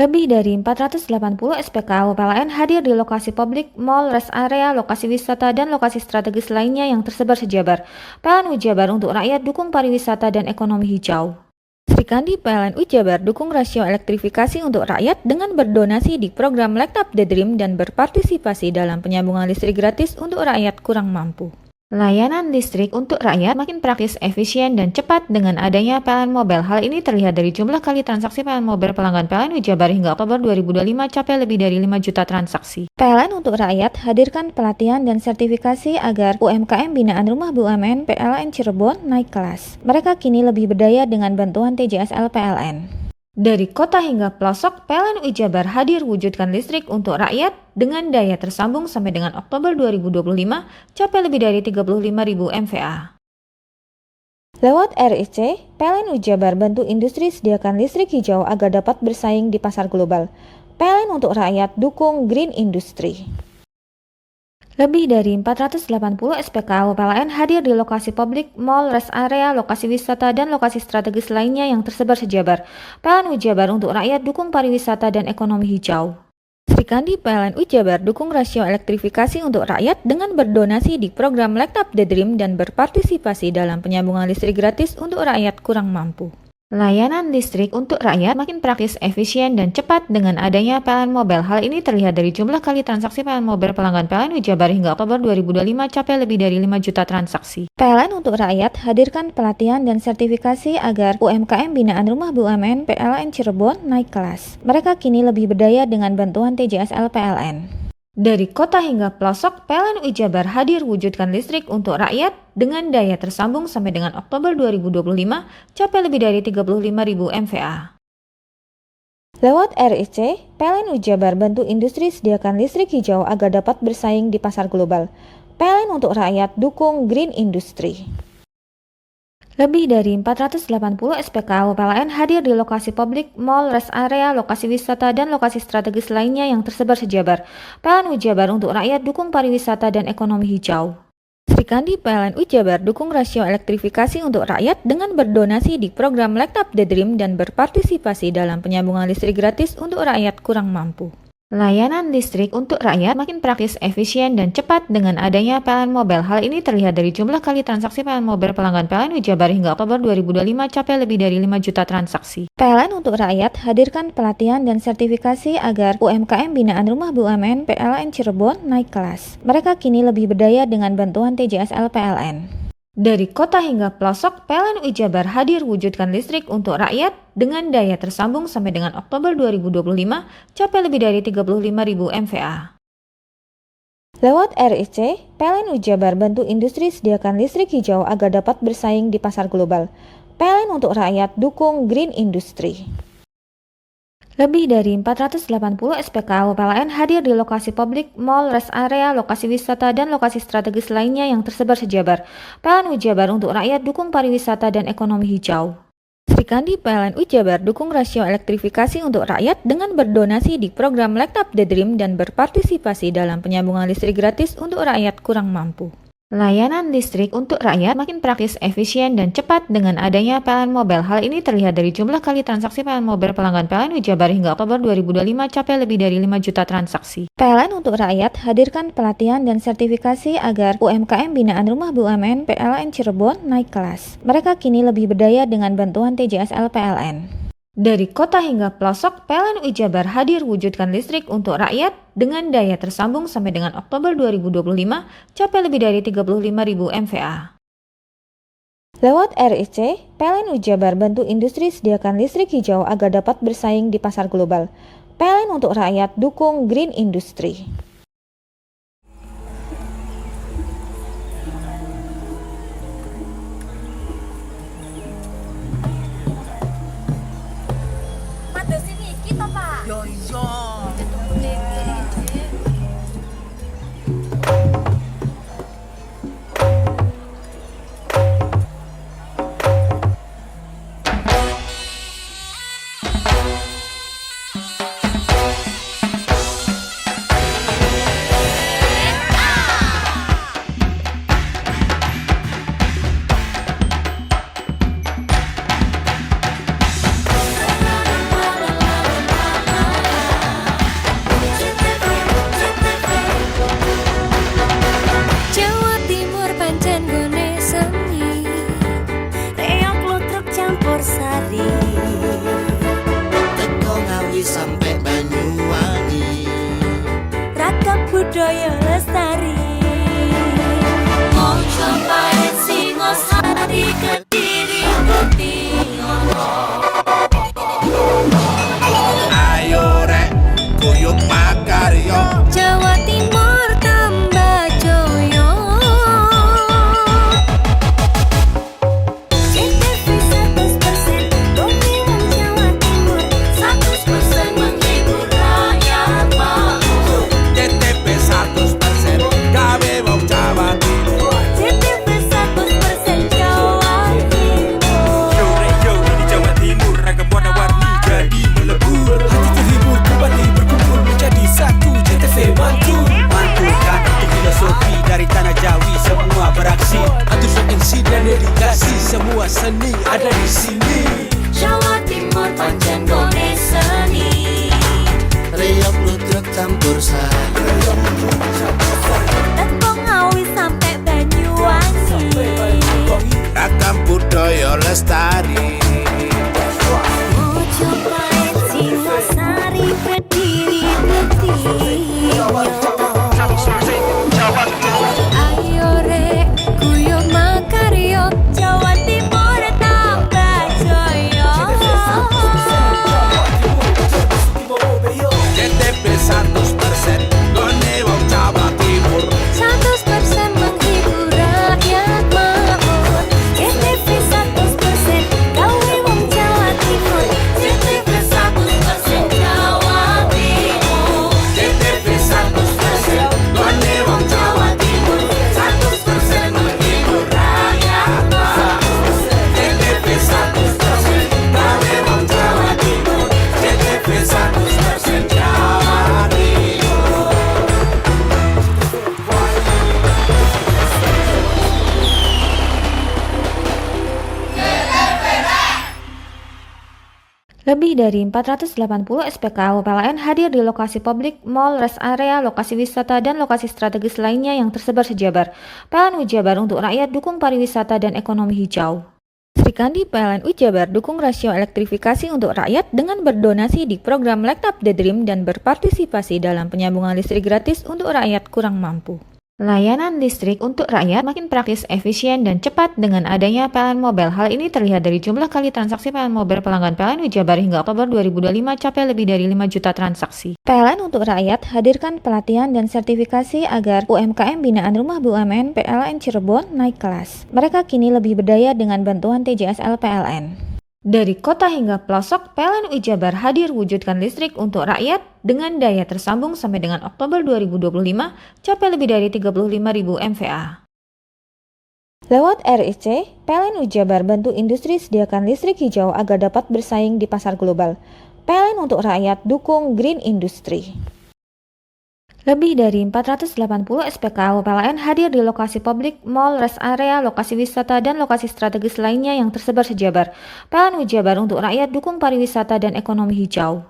Lebih dari 480 SPKU PLN hadir di lokasi publik, mal, rest area, lokasi wisata, dan lokasi strategis lainnya yang tersebar sejabar. PLN Ujabar untuk rakyat dukung pariwisata dan ekonomi hijau. Sri Kandi PLN Ujabar dukung rasio elektrifikasi untuk rakyat dengan berdonasi di program Light Up the Dream dan berpartisipasi dalam penyambungan listrik gratis untuk rakyat kurang mampu. Layanan listrik untuk rakyat makin praktis, efisien, dan cepat dengan adanya PLN Mobile. Hal ini terlihat dari jumlah kali transaksi PLN Mobile pelanggan PLN Ujabar hingga Oktober 2025 capai lebih dari 5 juta transaksi. PLN untuk rakyat hadirkan pelatihan dan sertifikasi agar UMKM binaan Rumah BUMN PLN Cirebon naik kelas. Mereka kini lebih berdaya dengan bantuan TJSL PLN. Dari kota hingga pelosok, PLN Ujabar hadir wujudkan listrik untuk rakyat dengan daya tersambung sampai dengan Oktober 2025 capai lebih dari 35.000 MVA. Lewat RIC, PLN Ujabar bantu industri sediakan listrik hijau agar dapat bersaing di pasar global. PLN untuk rakyat dukung green industry. Lebih dari 480 SPKU PLN hadir di lokasi publik, mal, rest area, lokasi wisata, dan lokasi strategis lainnya yang tersebar sejabar. PLN Ujabar untuk rakyat dukung pariwisata dan ekonomi hijau. Sri Kandi PLN Ujabar dukung rasio elektrifikasi untuk rakyat dengan berdonasi di program Light Up the Dream dan berpartisipasi dalam penyambungan listrik gratis untuk rakyat kurang mampu. Layanan listrik untuk rakyat makin praktis, efisien, dan cepat dengan adanya PLN Mobile. Hal ini terlihat dari jumlah kali transaksi PLN Mobile pelanggan PLN Ujabar hingga Oktober 2025 capai lebih dari 5 juta transaksi. PLN untuk rakyat hadirkan pelatihan dan sertifikasi agar UMKM binaan Rumah BUMN PLN Cirebon naik kelas. Mereka kini lebih berdaya dengan bantuan TJSL PLN. Dari kota hingga pelosok, PLN Ujabar hadir wujudkan listrik untuk rakyat dengan daya tersambung sampai dengan Oktober 2025 capai lebih dari 35.000 MVA. Lewat RIC, PLN Ujabar bantu industri sediakan listrik hijau agar dapat bersaing di pasar global. PLN untuk rakyat dukung green industry. Lebih dari 480 SPKU PLN hadir di lokasi publik, mal, rest area, lokasi wisata, dan lokasi strategis lainnya yang tersebar sejabar. PLN Ujabar untuk rakyat dukung pariwisata dan ekonomi hijau. Sri Kandi PLN Ujabar dukung rasio elektrifikasi untuk rakyat dengan berdonasi di program Light Up the Dream dan berpartisipasi dalam penyambungan listrik gratis untuk rakyat kurang mampu. Layanan listrik untuk rakyat makin praktis, efisien, dan cepat dengan adanya PLN Mobile. Hal ini terlihat dari jumlah kali transaksi PLN Mobile pelanggan PLN Ujabar hingga Oktober 2025 capai lebih dari 5 juta transaksi. PLN untuk rakyat hadirkan pelatihan dan sertifikasi agar UMKM binaan Rumah BUMN PLN Cirebon naik kelas. Mereka kini lebih berdaya dengan bantuan TJSL PLN. Dari kota hingga pelosok, PLN Ujabar hadir wujudkan listrik untuk rakyat dengan daya tersambung sampai dengan Oktober 2025 capai lebih dari 35.000 MVA. Lewat RIC, PLN Ujabar bantu industri sediakan listrik hijau agar dapat bersaing di pasar global. PLN untuk rakyat dukung green industry. Lebih dari 480 SPKU PLN hadir di lokasi publik, mal, rest area, lokasi wisata, dan lokasi strategis lainnya yang tersebar sejabar. PLN Ujabar untuk rakyat dukung pariwisata dan ekonomi hijau. Sri Kandi PLN Ujabar dukung rasio elektrifikasi untuk rakyat dengan berdonasi di program Light Up the Dream dan berpartisipasi dalam penyambungan listrik gratis untuk rakyat kurang mampu. Layanan listrik untuk rakyat makin praktis, efisien, dan cepat dengan adanya PLN Mobile. Hal ini terlihat dari jumlah kali transaksi PLN Mobile pelanggan PLN Ujabar hingga Oktober 2025 capai lebih dari 5 juta transaksi. PLN untuk rakyat hadirkan pelatihan dan sertifikasi agar UMKM binaan Rumah BUMN PLN Cirebon naik kelas. Mereka kini lebih berdaya dengan bantuan TJSL PLN. Dari kota hingga pelosok, PLN Ujabar hadir wujudkan listrik untuk rakyat dengan daya tersambung sampai dengan Oktober 2025 capai lebih dari 35.000 MVA. Lewat RIC, PLN Ujabar bantu industri sediakan listrik hijau agar dapat bersaing di pasar global. PLN untuk rakyat dukung green industry. budaya lestari. Mojopahit Singosari Kediri Ayo rek guyub makarya Jawa Timur tambah joyo. JTV 100% Dongeng Wong Jawa Timur 100% menghibur rakyat makmur. JTV 100% gawe wong Jawa Timur. JTV 100% Jawa Timur. Yo Rejo ini Jawa Timur, ragam warna-warni jadi melebur. Hati terhibur kembali berkumpul menjadi satu. JTV Mantul, mantulkan untuk filosofi dari tanah Jawi semua beraksi. Atur insiden dedikasi semua seni ada di sini. Jawa Timur pancen gone seni. Riok ludruk campur sari. Tembong Ngawi sampai Banyuwangi. Ragam budaya lestari. Mojopahit Singosari Kediri Ayo rek guyub makarya Jawa Timur tambah joyo. JTV 100% gone wong Jawa Timur. 100% menghibur rakyat makmur. JTV 100% gawe wong Jawa Timur. JTV 100% Jawa Timur. JTV 100% gone wong Jawa Timur. 100% menghibur rakyat makmur. JTV 100% gawe wong Jawa Timur. JTV 100% Jawa Timur. Lebih dari 480 SPKU PLN hadir di lokasi publik, mall, rest area, lokasi wisata, dan lokasi strategis lainnya yang tersebar sejabar. PLN Ujabar untuk rakyat dukung pariwisata dan ekonomi hijau. Sri Kandi PLN Ujabar dukung rasio elektrifikasi untuk rakyat dengan berdonasi di program Light Up the Dream dan berpartisipasi dalam penyambungan listrik gratis untuk rakyat kurang mampu. Layanan listrik untuk rakyat makin praktis, efisien, dan cepat dengan adanya PLN Mobile. Hal ini terlihat dari jumlah kali transaksi PLN Mobile pelanggan PLN Ujabar hingga Oktober 2025 capai lebih dari 5 juta transaksi. PLN untuk rakyat hadirkan pelatihan dan sertifikasi agar UMKM binaan Rumah BUMN PLN Cirebon naik kelas. Mereka kini lebih berdaya dengan bantuan TJSL PLN. Dari kota hingga pelosok, PLN Ujabar hadir wujudkan listrik untuk rakyat dengan daya tersambung sampai dengan Oktober 2025 capai lebih dari 35.000 MVA. Lewat RIC, PLN Ujabar bantu industri sediakan listrik hijau agar dapat bersaing di pasar global. PLN untuk rakyat dukung green industry. Lebih dari 480 SPKU PLN hadir di lokasi publik, mall, rest area, lokasi wisata, dan lokasi strategis lainnya yang tersebar sejabar. PLN Ujabar untuk rakyat dukung pariwisata dan ekonomi hijau.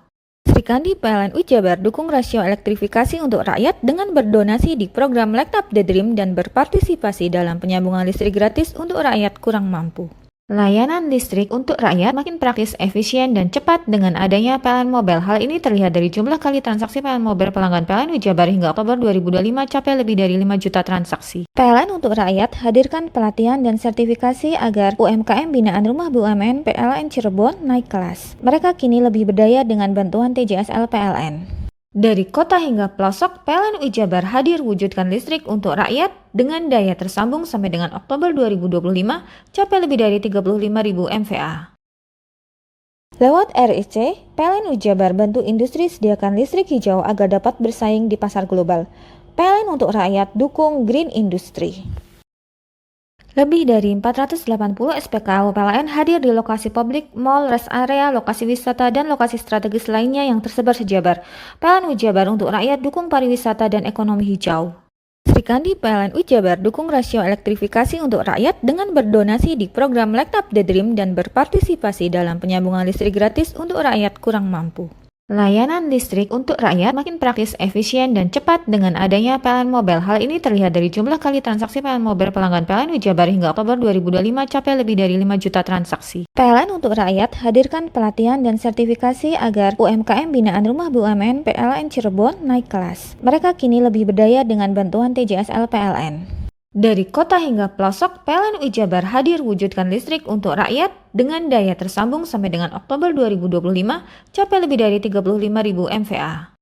Sri Kandi PLN Ujabar dukung rasio elektrifikasi untuk rakyat dengan berdonasi di program Light Up the Dream dan berpartisipasi dalam penyambungan listrik gratis untuk rakyat kurang mampu. Layanan listrik untuk rakyat makin praktis, efisien, dan cepat dengan adanya PLN Mobile. Hal ini terlihat dari jumlah kali transaksi PLN Mobile pelanggan PLN Ujabar hingga Oktober 2025 capai lebih dari 5 juta transaksi. PLN untuk rakyat hadirkan pelatihan dan sertifikasi agar UMKM binaan Rumah BUMN PLN Cirebon naik kelas. Mereka kini lebih berdaya dengan bantuan TJSL PLN. Dari kota hingga pelosok, PLN Ujabar hadir wujudkan listrik untuk rakyat dengan daya tersambung sampai dengan Oktober 2025 capai lebih dari 35.000 MVA. Lewat RIC, PLN Ujabar bantu industri sediakan listrik hijau agar dapat bersaing di pasar global. PLN untuk rakyat dukung green industry. Lebih dari 480 SPKU PLN hadir di lokasi publik, mall, rest area, lokasi wisata, dan lokasi strategis lainnya yang tersebar sejabar. PLN Ujabar untuk rakyat dukung pariwisata dan ekonomi hijau. Sri Kandi PLN Ujabar dukung rasio elektrifikasi untuk rakyat dengan berdonasi di program Light Up the Dream dan berpartisipasi dalam penyambungan listrik gratis untuk rakyat kurang mampu. Layanan listrik untuk rakyat makin praktis, efisien, dan cepat dengan adanya PLN Mobile. Hal ini terlihat dari jumlah kali transaksi PLN Mobile pelanggan PLN Wijabar hingga Oktober 2025 capai lebih dari 5 juta transaksi. PLN untuk rakyat hadirkan pelatihan dan sertifikasi agar UMKM binaan Rumah BUMN PLN Cirebon naik kelas. Mereka kini lebih berdaya dengan bantuan TJSL PLN. Dari kota hingga pelosok, PLN Wijabar hadir wujudkan listrik untuk rakyat dengan daya tersambung sampai dengan Oktober 2025 capai lebih dari 35.000 MVA.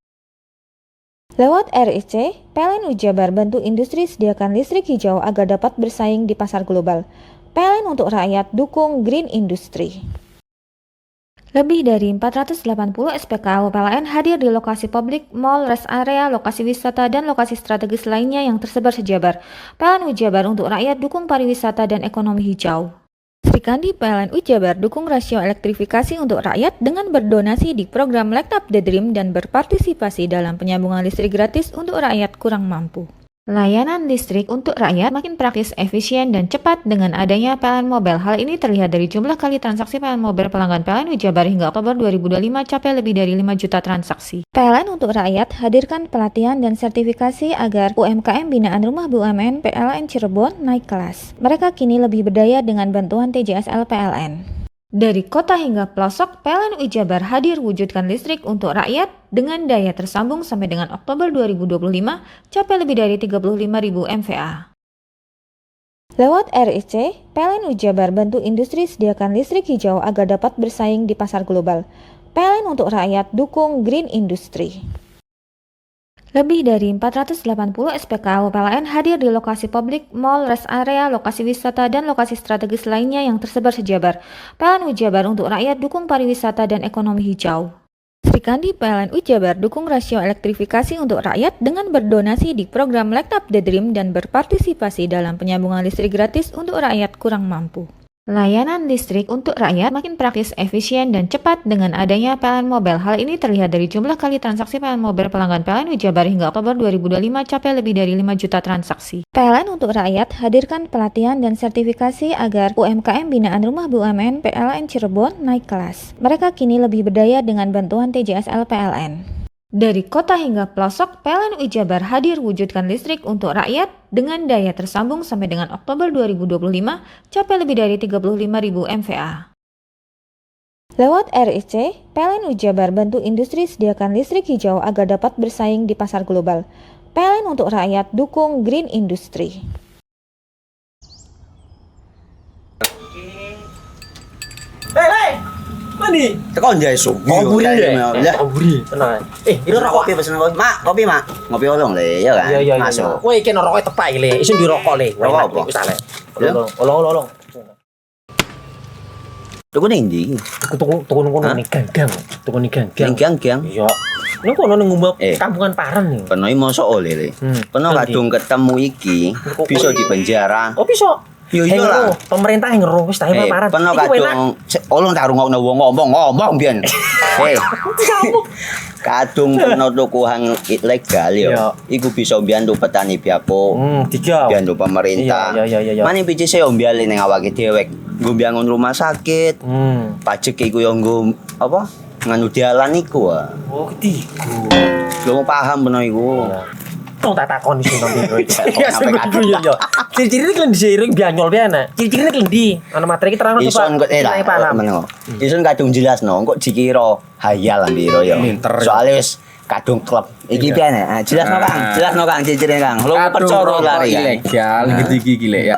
Lewat RIC, PLN Wijabar bantu industri sediakan listrik hijau agar dapat bersaing di pasar global. PLN untuk rakyat dukung green industry. Lebih dari 480 SPKU PLN hadir di lokasi publik, mall, rest area, lokasi wisata, dan lokasi strategis lainnya yang tersebar sejabar. PLN Wijabar untuk rakyat dukung pariwisata dan ekonomi hijau. Sri Kandi PLN Wijabar dukung rasio elektrifikasi untuk rakyat dengan berdonasi di program Light Up the Dream dan berpartisipasi dalam penyambungan listrik gratis untuk rakyat kurang mampu. Layanan listrik untuk rakyat makin praktis, efisien, dan cepat dengan adanya PLN Mobile. Hal ini terlihat dari jumlah kali transaksi PLN Mobile pelanggan PLN Wijabar hingga Oktober 2025 capai lebih dari 5 juta transaksi. PLN untuk rakyat hadirkan pelatihan dan sertifikasi agar UMKM binaan Rumah BUMN PLN Cirebon naik kelas. Mereka kini lebih berdaya dengan bantuan TJSL PLN. Dari kota hingga pelosok, PLN Wijabar hadir wujudkan listrik untuk rakyat dengan daya tersambung sampai dengan Oktober 2025 capai lebih dari 35.000 MVA. Lewat RIC, PLN Wijabar bantu industri sediakan listrik hijau agar dapat bersaing di pasar global. PLN untuk rakyat dukung green industry. Lebih dari 480 SPKU PLN hadir di lokasi publik, mall, rest area, lokasi wisata, dan lokasi strategis lainnya yang tersebar sejabar. PLN Wijabar untuk rakyat dukung pariwisata dan ekonomi hijau. Sri Kandi PLN Wijabar dukung rasio elektrifikasi untuk rakyat dengan berdonasi di program Light Up the Dream dan berpartisipasi dalam penyambungan listrik gratis untuk rakyat kurang mampu. Layanan listrik untuk rakyat makin praktis, efisien, dan cepat dengan adanya PLN Mobile. Hal ini terlihat dari jumlah kali transaksi PLN Mobile pelanggan PLN Wijabar hingga Oktober 2025 capai lebih dari 5 juta transaksi. PLN untuk rakyat hadirkan pelatihan dan sertifikasi agar UMKM binaan Rumah BUMN PLN Cirebon naik kelas. Mereka kini lebih berdaya dengan bantuan TJSL PLN. Dari kota hingga pelosok, PLN Wijabar hadir wujudkan listrik untuk rakyat dengan daya tersambung sampai dengan Oktober 2025 capai lebih dari 35.000 MVA. Lewat RIC, PLN Wijabar bantu industri sediakan listrik hijau agar dapat bersaing di pasar global. PLN untuk rakyat dukung green industry. Hei! Mandi. Tekan jaya subuh. Koburi ya. Koburi. Tenang. Ini rokok. Kopi pesen kopi. Mak, kopi, Mak. Ngopi olong le, ya kan? Iya. Masuk. Kowe iki rokoknya tepak iki le. Isin dirokok le. Rokok apa? Wis ale. Olong. Tuku ning ndi? Tuku ning ganggang. Tuku ning ganggang. Ning gang-gang. Iya. Ning kono ning ngumbat kampungan Paren nih. Kena mosok oleh le. Kena kadung ketemu iki bisa dipenjara. Oh bisa. Yo lah. Pemerintah yang ngeruh wis tahe Paren. Kena kadung olong tak rungokno wong ngomong biyen. Kadung kena tuku hang ilegal yo. Iku bisa mbiyantu petani biapo. Mbiyantu pemerintah. Iya. Mane picise yo mbiale ning awake dhewe. Nggo mbangun rumah sakit. Pajak iku yo nggo apa? Nganu dalan iku. Oh, ketiku. Lu paham bener iku. Tong tak takon sing nang biro iki. Ya sebetul yo. Ciri-ciri iki diseiring bianyol piye ana. Ciri-ciri iki ndi? Ana materi iki terang Ison kok paham. Ison kadung jelasno kok dikira hayal lan biro yo. Soale wis kadung klub. Iki piye nek? Jelasno Kang, ciri-cirine Kang. Lu percaya lari ilegal iki lek ya.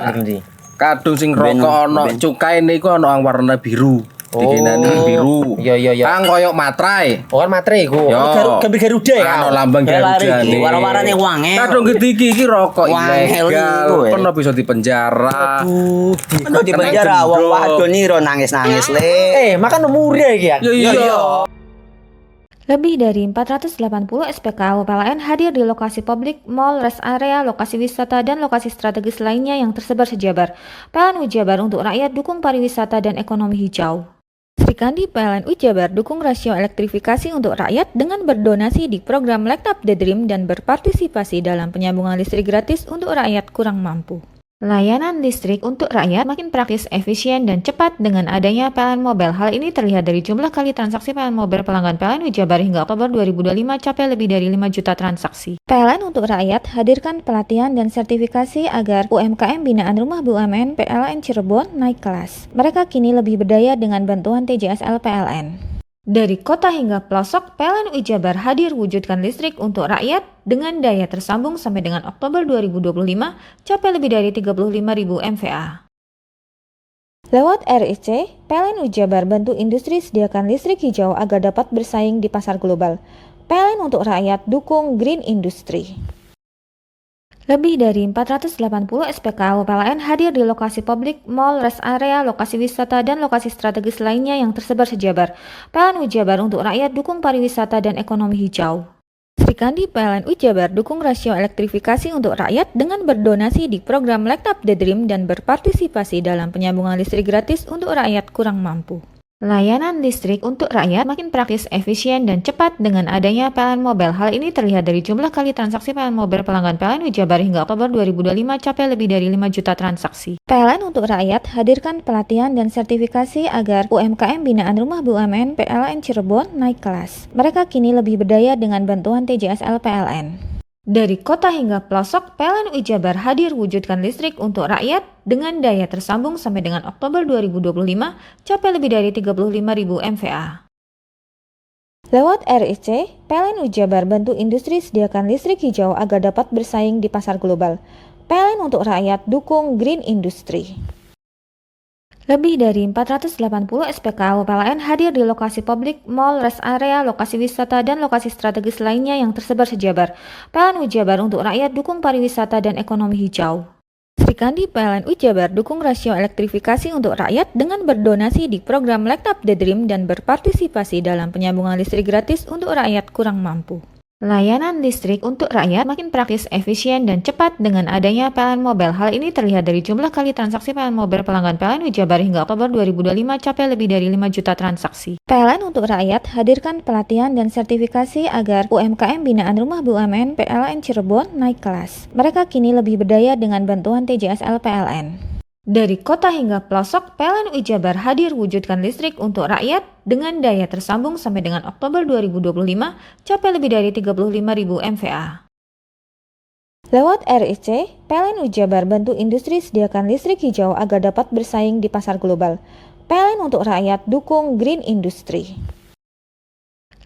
Kadung sing rokok ana cukaine iku ana warna biru. Dikenani biru. Iya. Kang koyo matrai. Oh kan matrai iku. Gambar Garuda ya. Ana lambang Garuda. Warna-warnane wange. Kadung gede iki rokok ilegal. Pernah bisa dipenjara. Aduh, dipenjara wong wadon iro nangis-nangis le. Makan murah iki ya. Iya. Lebih dari 480 SPKU PLN hadir di lokasi publik, mall, rest area, lokasi wisata, dan lokasi strategis lainnya yang tersebar sejabar. PLN Wijabar untuk rakyat dukung pariwisata dan ekonomi hijau. Sri Kandi PLN Wijabar dukung rasio elektrifikasi untuk rakyat dengan berdonasi di program Light Up the Dream dan berpartisipasi dalam penyambungan listrik gratis untuk rakyat kurang mampu. Layanan listrik untuk rakyat makin praktis, efisien, dan cepat dengan adanya PLN Mobile. Hal ini terlihat dari jumlah kali transaksi PLN Mobile pelanggan PLN Wijabar hingga Oktober 2025 capai lebih dari 5 juta transaksi. PLN untuk rakyat hadirkan pelatihan dan sertifikasi agar UMKM binaan Rumah BUMN PLN Cirebon naik kelas. Mereka kini lebih berdaya dengan bantuan TJSL PLN. Dari kota hingga pelosok, PLN Wijabar hadir wujudkan listrik untuk rakyat dengan daya tersambung sampai dengan Oktober 2025 capai lebih dari 35.000 MVA. Lewat RIC, PLN Wijabar bantu industri sediakan listrik hijau agar dapat bersaing di pasar global. PLN untuk rakyat dukung green industry. Lebih dari 480 SPKU PLN hadir di lokasi publik, mall, rest area, lokasi wisata, dan lokasi strategis lainnya yang tersebar sejabar. PLN Wijabar untuk rakyat dukung pariwisata dan ekonomi hijau. Srikandi PLN Wijabar dukung rasio elektrifikasi untuk rakyat dengan berdonasi di program Light Up the Dream dan berpartisipasi dalam penyambungan listrik gratis untuk rakyat kurang mampu. Layanan listrik untuk rakyat makin praktis, efisien, dan cepat dengan adanya PLN Mobile. Hal ini terlihat dari jumlah kali transaksi PLN Mobile pelanggan PLN Wijabar hingga Oktober 2025 capai lebih dari 5 juta transaksi. PLN untuk rakyat hadirkan pelatihan dan sertifikasi agar UMKM binaan Rumah BUMN PLN Cirebon naik kelas. Mereka kini lebih berdaya dengan bantuan TJSL PLN. Dari kota hingga pelosok, PLN Wijabar hadir wujudkan listrik untuk rakyat dengan daya tersambung sampai dengan Oktober 2025 capai lebih dari 35.000 MVA. Lewat RIC, PLN Wijabar bantu industri sediakan listrik hijau agar dapat bersaing di pasar global. PLN untuk rakyat dukung green industry. Lebih dari 480 SPKU PLN hadir di lokasi publik, mall, rest area, lokasi wisata, dan lokasi strategis lainnya yang tersebar sejabar. PLN Wijabar untuk rakyat dukung pariwisata dan ekonomi hijau. Srikandi PLN Wijabar dukung rasio elektrifikasi untuk rakyat dengan berdonasi di program Light Up the Dream dan berpartisipasi dalam penyambungan listrik gratis untuk rakyat kurang mampu. Layanan listrik untuk rakyat makin praktis, efisien, dan cepat dengan adanya PLN Mobile. Hal ini terlihat dari jumlah kali transaksi PLN Mobile pelanggan PLN Wijabar hingga Oktober 2025 capai lebih dari 5 juta transaksi. PLN untuk rakyat hadirkan pelatihan dan sertifikasi agar UMKM binaan Rumah BUMN PLN Cirebon naik kelas. Mereka kini lebih berdaya dengan bantuan TJSL PLN. Dari kota hingga pelosok, PLN Wijabar hadir wujudkan listrik untuk rakyat dengan daya tersambung sampai dengan Oktober 2025 capai lebih dari 35.000 MVA. Lewat RIC, PLN Wijabar bantu industri sediakan listrik hijau agar dapat bersaing di pasar global. PLN untuk rakyat dukung green industry.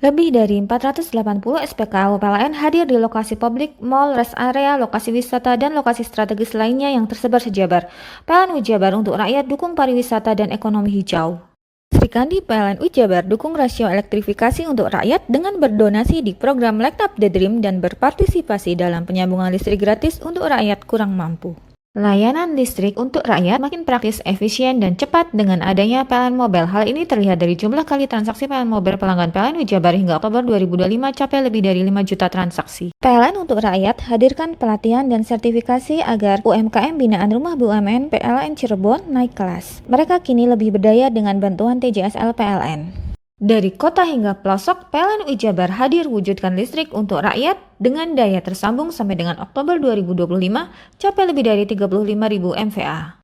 Lebih dari 480 SPKU PLN hadir di lokasi publik, mall, rest area, lokasi wisata, dan lokasi strategis lainnya yang tersebar sejabar. PLN Wijabar untuk rakyat dukung pariwisata dan ekonomi hijau. Srikandi PLN Wijabar dukung rasio elektrifikasi untuk rakyat dengan berdonasi di program Light Up the Dream dan berpartisipasi dalam penyambungan listrik gratis untuk rakyat kurang mampu. Layanan listrik untuk rakyat makin praktis, efisien, dan cepat dengan adanya PLN Mobile. Hal ini terlihat dari jumlah kali transaksi PLN Mobile pelanggan PLN Wijabar hingga Oktober 2025 capai lebih dari 5 juta transaksi. PLN untuk rakyat hadirkan pelatihan dan sertifikasi agar UMKM binaan Rumah BUMN PLN Cirebon naik kelas. Mereka kini lebih berdaya dengan bantuan TJSL PLN. Dari kota hingga pelosok, PLN Wijabar hadir wujudkan listrik untuk rakyat dengan daya tersambung sampai dengan Oktober 2025 capai lebih dari 35.000 MVA.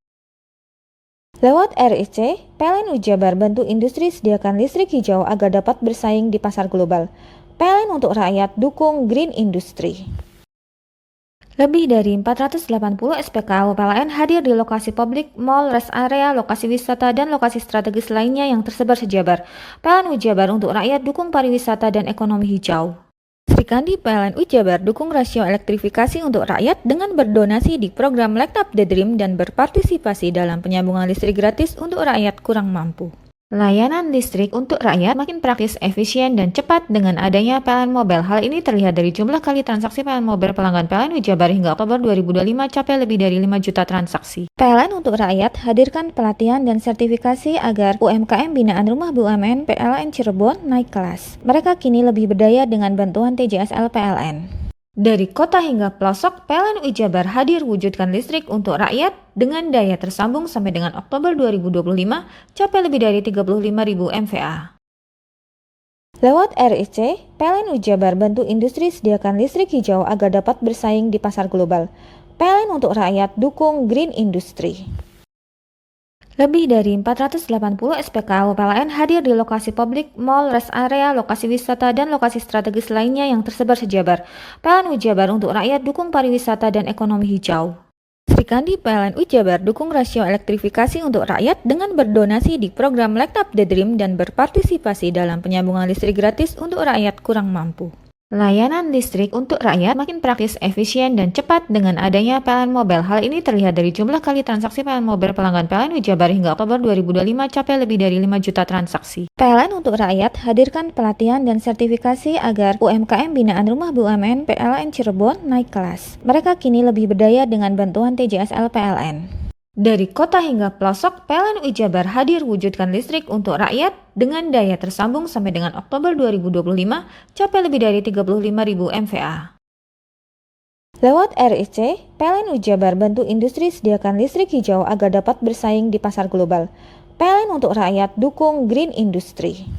Lewat RIC, PLN Wijabar bantu industri sediakan listrik hijau agar dapat bersaing di pasar global. PLN untuk rakyat dukung green industry. Lebih dari 480 SPKU PLN hadir di lokasi publik, mall, rest area, lokasi wisata, dan lokasi strategis lainnya yang tersebar sejabar. PLN Wijabar untuk rakyat dukung pariwisata dan ekonomi hijau. Srikandi PLN Wijabar dukung rasio elektrifikasi untuk rakyat dengan berdonasi di program Light Up the Dream dan berpartisipasi dalam penyambungan listrik gratis untuk rakyat kurang mampu. Layanan listrik untuk rakyat makin praktis, efisien, dan cepat dengan adanya PLN Mobile. Hal ini terlihat dari jumlah kali transaksi PLN Mobile pelanggan PLN Wijabar hingga Oktober 2025 capai lebih dari 5 juta transaksi. PLN untuk rakyat hadirkan pelatihan dan sertifikasi agar UMKM binaan Rumah BUMN PLN Cirebon naik kelas. Mereka kini lebih berdaya dengan bantuan TJSL PLN. Dari kota hingga pelosok, PLN Wijabar hadir wujudkan listrik untuk rakyat dengan daya tersambung sampai dengan Oktober 2025 capai lebih dari 35.000 MVA. Lewat RIC, PLN Wijabar bantu industri sediakan listrik hijau agar dapat bersaing di pasar global. PLN untuk rakyat dukung green industry. Lebih dari 480 SPKU PLN hadir di lokasi publik, mall, rest area, lokasi wisata, dan lokasi strategis lainnya yang tersebar sejabar. PLN Ujabar untuk rakyat dukung pariwisata dan ekonomi hijau. Sri Kandi PLN Ujabar dukung rasio elektrifikasi untuk rakyat dengan berdonasi di program Light Up the Dream dan berpartisipasi dalam penyambungan listrik gratis untuk rakyat kurang mampu. Layanan listrik untuk rakyat makin praktis, efisien, dan cepat dengan adanya PLN Mobile. Hal ini terlihat dari jumlah kali transaksi PLN Mobile pelanggan PLN Ujabar hingga Oktober 2025 capai lebih dari 5 juta transaksi. PLN untuk rakyat hadirkan pelatihan dan sertifikasi agar UMKM binaan Rumah BUMN PLN Cirebon naik kelas. Mereka kini lebih berdaya dengan bantuan TJSL PLN. Dari kota hingga pelosok, PLN Ujabar hadir wujudkan listrik untuk rakyat dengan daya tersambung sampai dengan Oktober 2025 capai lebih dari 35.000 MVA. Lewat RIC, PLN Ujabar bantu industri sediakan listrik hijau agar dapat bersaing di pasar global. PLN untuk rakyat dukung green industry.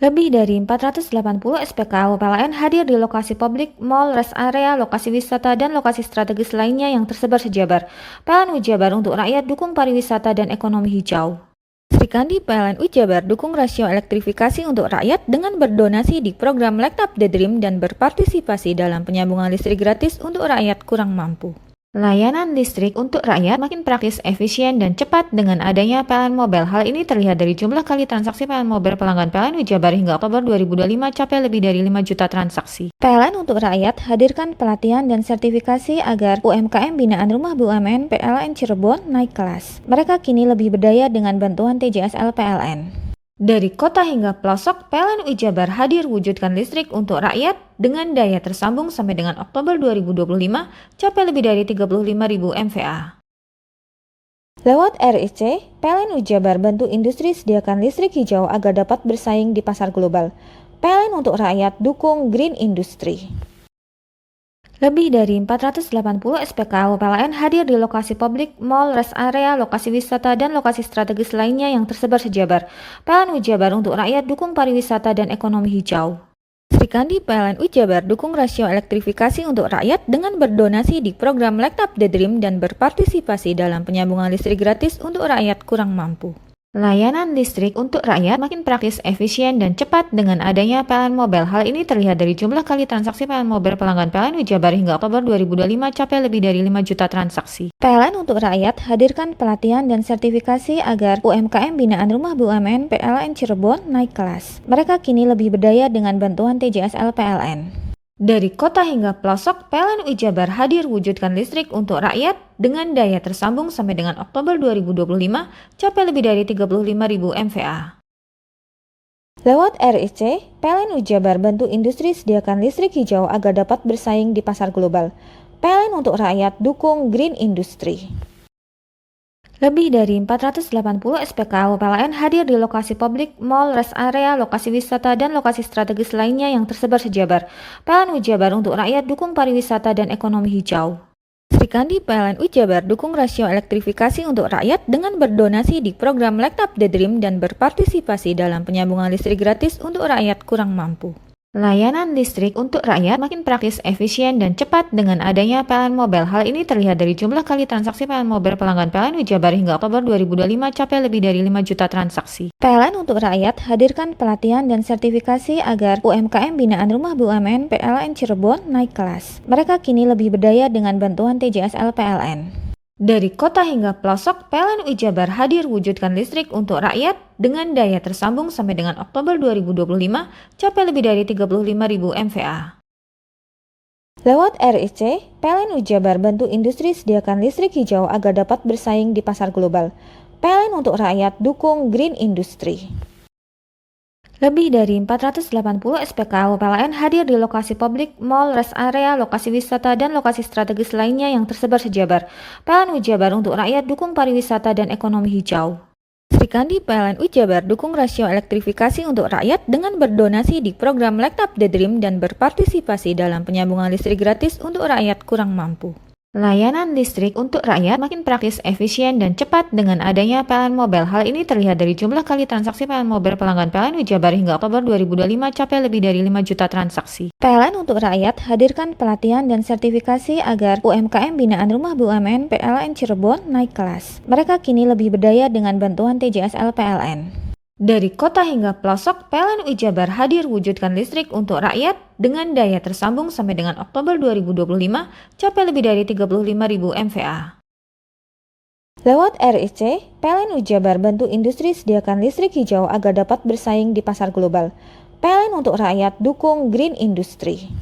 Lebih dari 480 SPKU PLN hadir di lokasi publik, mall, rest area, lokasi wisata, dan lokasi strategis lainnya yang tersebar sejabar. PLN Ujabar untuk rakyat dukung pariwisata dan ekonomi hijau. Sri Kandi PLN Ujabar dukung rasio elektrifikasi untuk rakyat dengan berdonasi di program Light Up the Dream dan berpartisipasi dalam penyambungan listrik gratis untuk rakyat kurang mampu. Layanan listrik untuk rakyat makin praktis, efisien, dan cepat dengan adanya PLN Mobile. Hal ini terlihat dari jumlah kali transaksi PLN Mobile pelanggan PLN Ujabar hingga Oktober 2025 capai lebih dari 5 juta transaksi. PLN untuk rakyat hadirkan pelatihan dan sertifikasi agar UMKM binaan Rumah BUMN PLN Cirebon naik kelas. Mereka kini lebih berdaya dengan bantuan TJSL PLN. Dari kota hingga pelosok, PLN Ujabar hadir wujudkan listrik untuk rakyat dengan daya tersambung sampai dengan Oktober 2025 capai lebih dari 35.000 MVA. Lewat RIC, PLN Ujabar bantu industri sediakan listrik hijau agar dapat bersaing di pasar global. PLN untuk rakyat dukung green industry. Lebih dari 480 SPKU PLN hadir di lokasi publik, mall, rest area, lokasi wisata, dan lokasi strategis lainnya yang tersebar sejabar. PLN Ujabar untuk rakyat dukung pariwisata dan ekonomi hijau. Sri Kandi PLN Ujabar dukung rasio elektrifikasi untuk rakyat dengan berdonasi di program Light Up the Dream dan berpartisipasi dalam penyambungan listrik gratis untuk rakyat kurang mampu. Layanan listrik untuk rakyat makin praktis, efisien, dan cepat dengan adanya PLN Mobile. Hal ini terlihat dari jumlah kali transaksi PLN Mobile pelanggan PLN Ujabar hingga Oktober 2025 capai lebih dari 5 juta transaksi. PLN untuk rakyat hadirkan pelatihan dan sertifikasi agar UMKM binaan Rumah BUMN PLN Cirebon naik kelas. Mereka kini lebih berdaya dengan bantuan TJSL PLN. Dari kota hingga pelosok, PLN Ujabar hadir wujudkan listrik untuk rakyat dengan daya tersambung sampai dengan Oktober 2025 capai lebih dari 35.000 MVA. Lewat RIC, PLN Ujabar bantu industri sediakan listrik hijau agar dapat bersaing di pasar global. PLN untuk rakyat dukung green industry. Lebih dari 480 SPKU PLN hadir di lokasi publik, mall, rest area, lokasi wisata, dan lokasi strategis lainnya yang tersebar sejabar. PLN Ujabar untuk rakyat dukung pariwisata dan ekonomi hijau. Sri Kandi PLN Ujabar dukung rasio elektrifikasi untuk rakyat dengan berdonasi di program Light Up the Dream dan berpartisipasi dalam penyambungan listrik gratis untuk rakyat kurang mampu. Layanan listrik untuk rakyat makin praktis, efisien, dan cepat dengan adanya PLN Mobile. Hal ini terlihat dari jumlah kali transaksi PLN Mobile pelanggan PLN Ujabar hingga Oktober 2025 capai lebih dari 5 juta transaksi. PLN untuk rakyat hadirkan pelatihan dan sertifikasi agar UMKM binaan Rumah BUMN PLN Cirebon naik kelas. Mereka kini lebih berdaya dengan bantuan TJSL PLN. Dari kota hingga pelosok, PLN Ujabar hadir wujudkan listrik untuk rakyat dengan daya tersambung sampai dengan Oktober 2025 capai lebih dari 35.000 MVA. Lewat RIC, PLN Ujabar bantu industri sediakan listrik hijau agar dapat bersaing di pasar global. PLN untuk rakyat dukung green industry. Lebih dari 480 SPKU PLN hadir di lokasi publik, mall, rest area, lokasi wisata, dan lokasi strategis lainnya yang tersebar sejabar. PLN Ujabar untuk rakyat dukung pariwisata dan ekonomi hijau. Sri Kandi PLN Ujabar dukung rasio elektrifikasi untuk rakyat dengan berdonasi di program Light Up the Dream dan berpartisipasi dalam penyambungan listrik gratis untuk rakyat kurang mampu. Layanan listrik untuk rakyat makin praktis, efisien, dan cepat dengan adanya PLN Mobile. Hal ini terlihat dari jumlah kali transaksi PLN Mobile pelanggan PLN Wijabar hingga Oktober 2025 capai lebih dari 5 juta transaksi. PLN untuk rakyat hadirkan pelatihan dan sertifikasi agar UMKM binaan Rumah BUMN PLN Cirebon naik kelas. Mereka kini lebih berdaya dengan bantuan TJSL PLN. Dari kota hingga pelosok, PLN Wijabar hadir wujudkan listrik untuk rakyat dengan daya tersambung sampai dengan Oktober 2025 capai lebih dari 35.000 MVA. Lewat RIC, PLN Wijabar bantu industri sediakan listrik hijau agar dapat bersaing di pasar global. PLN untuk rakyat dukung green industry.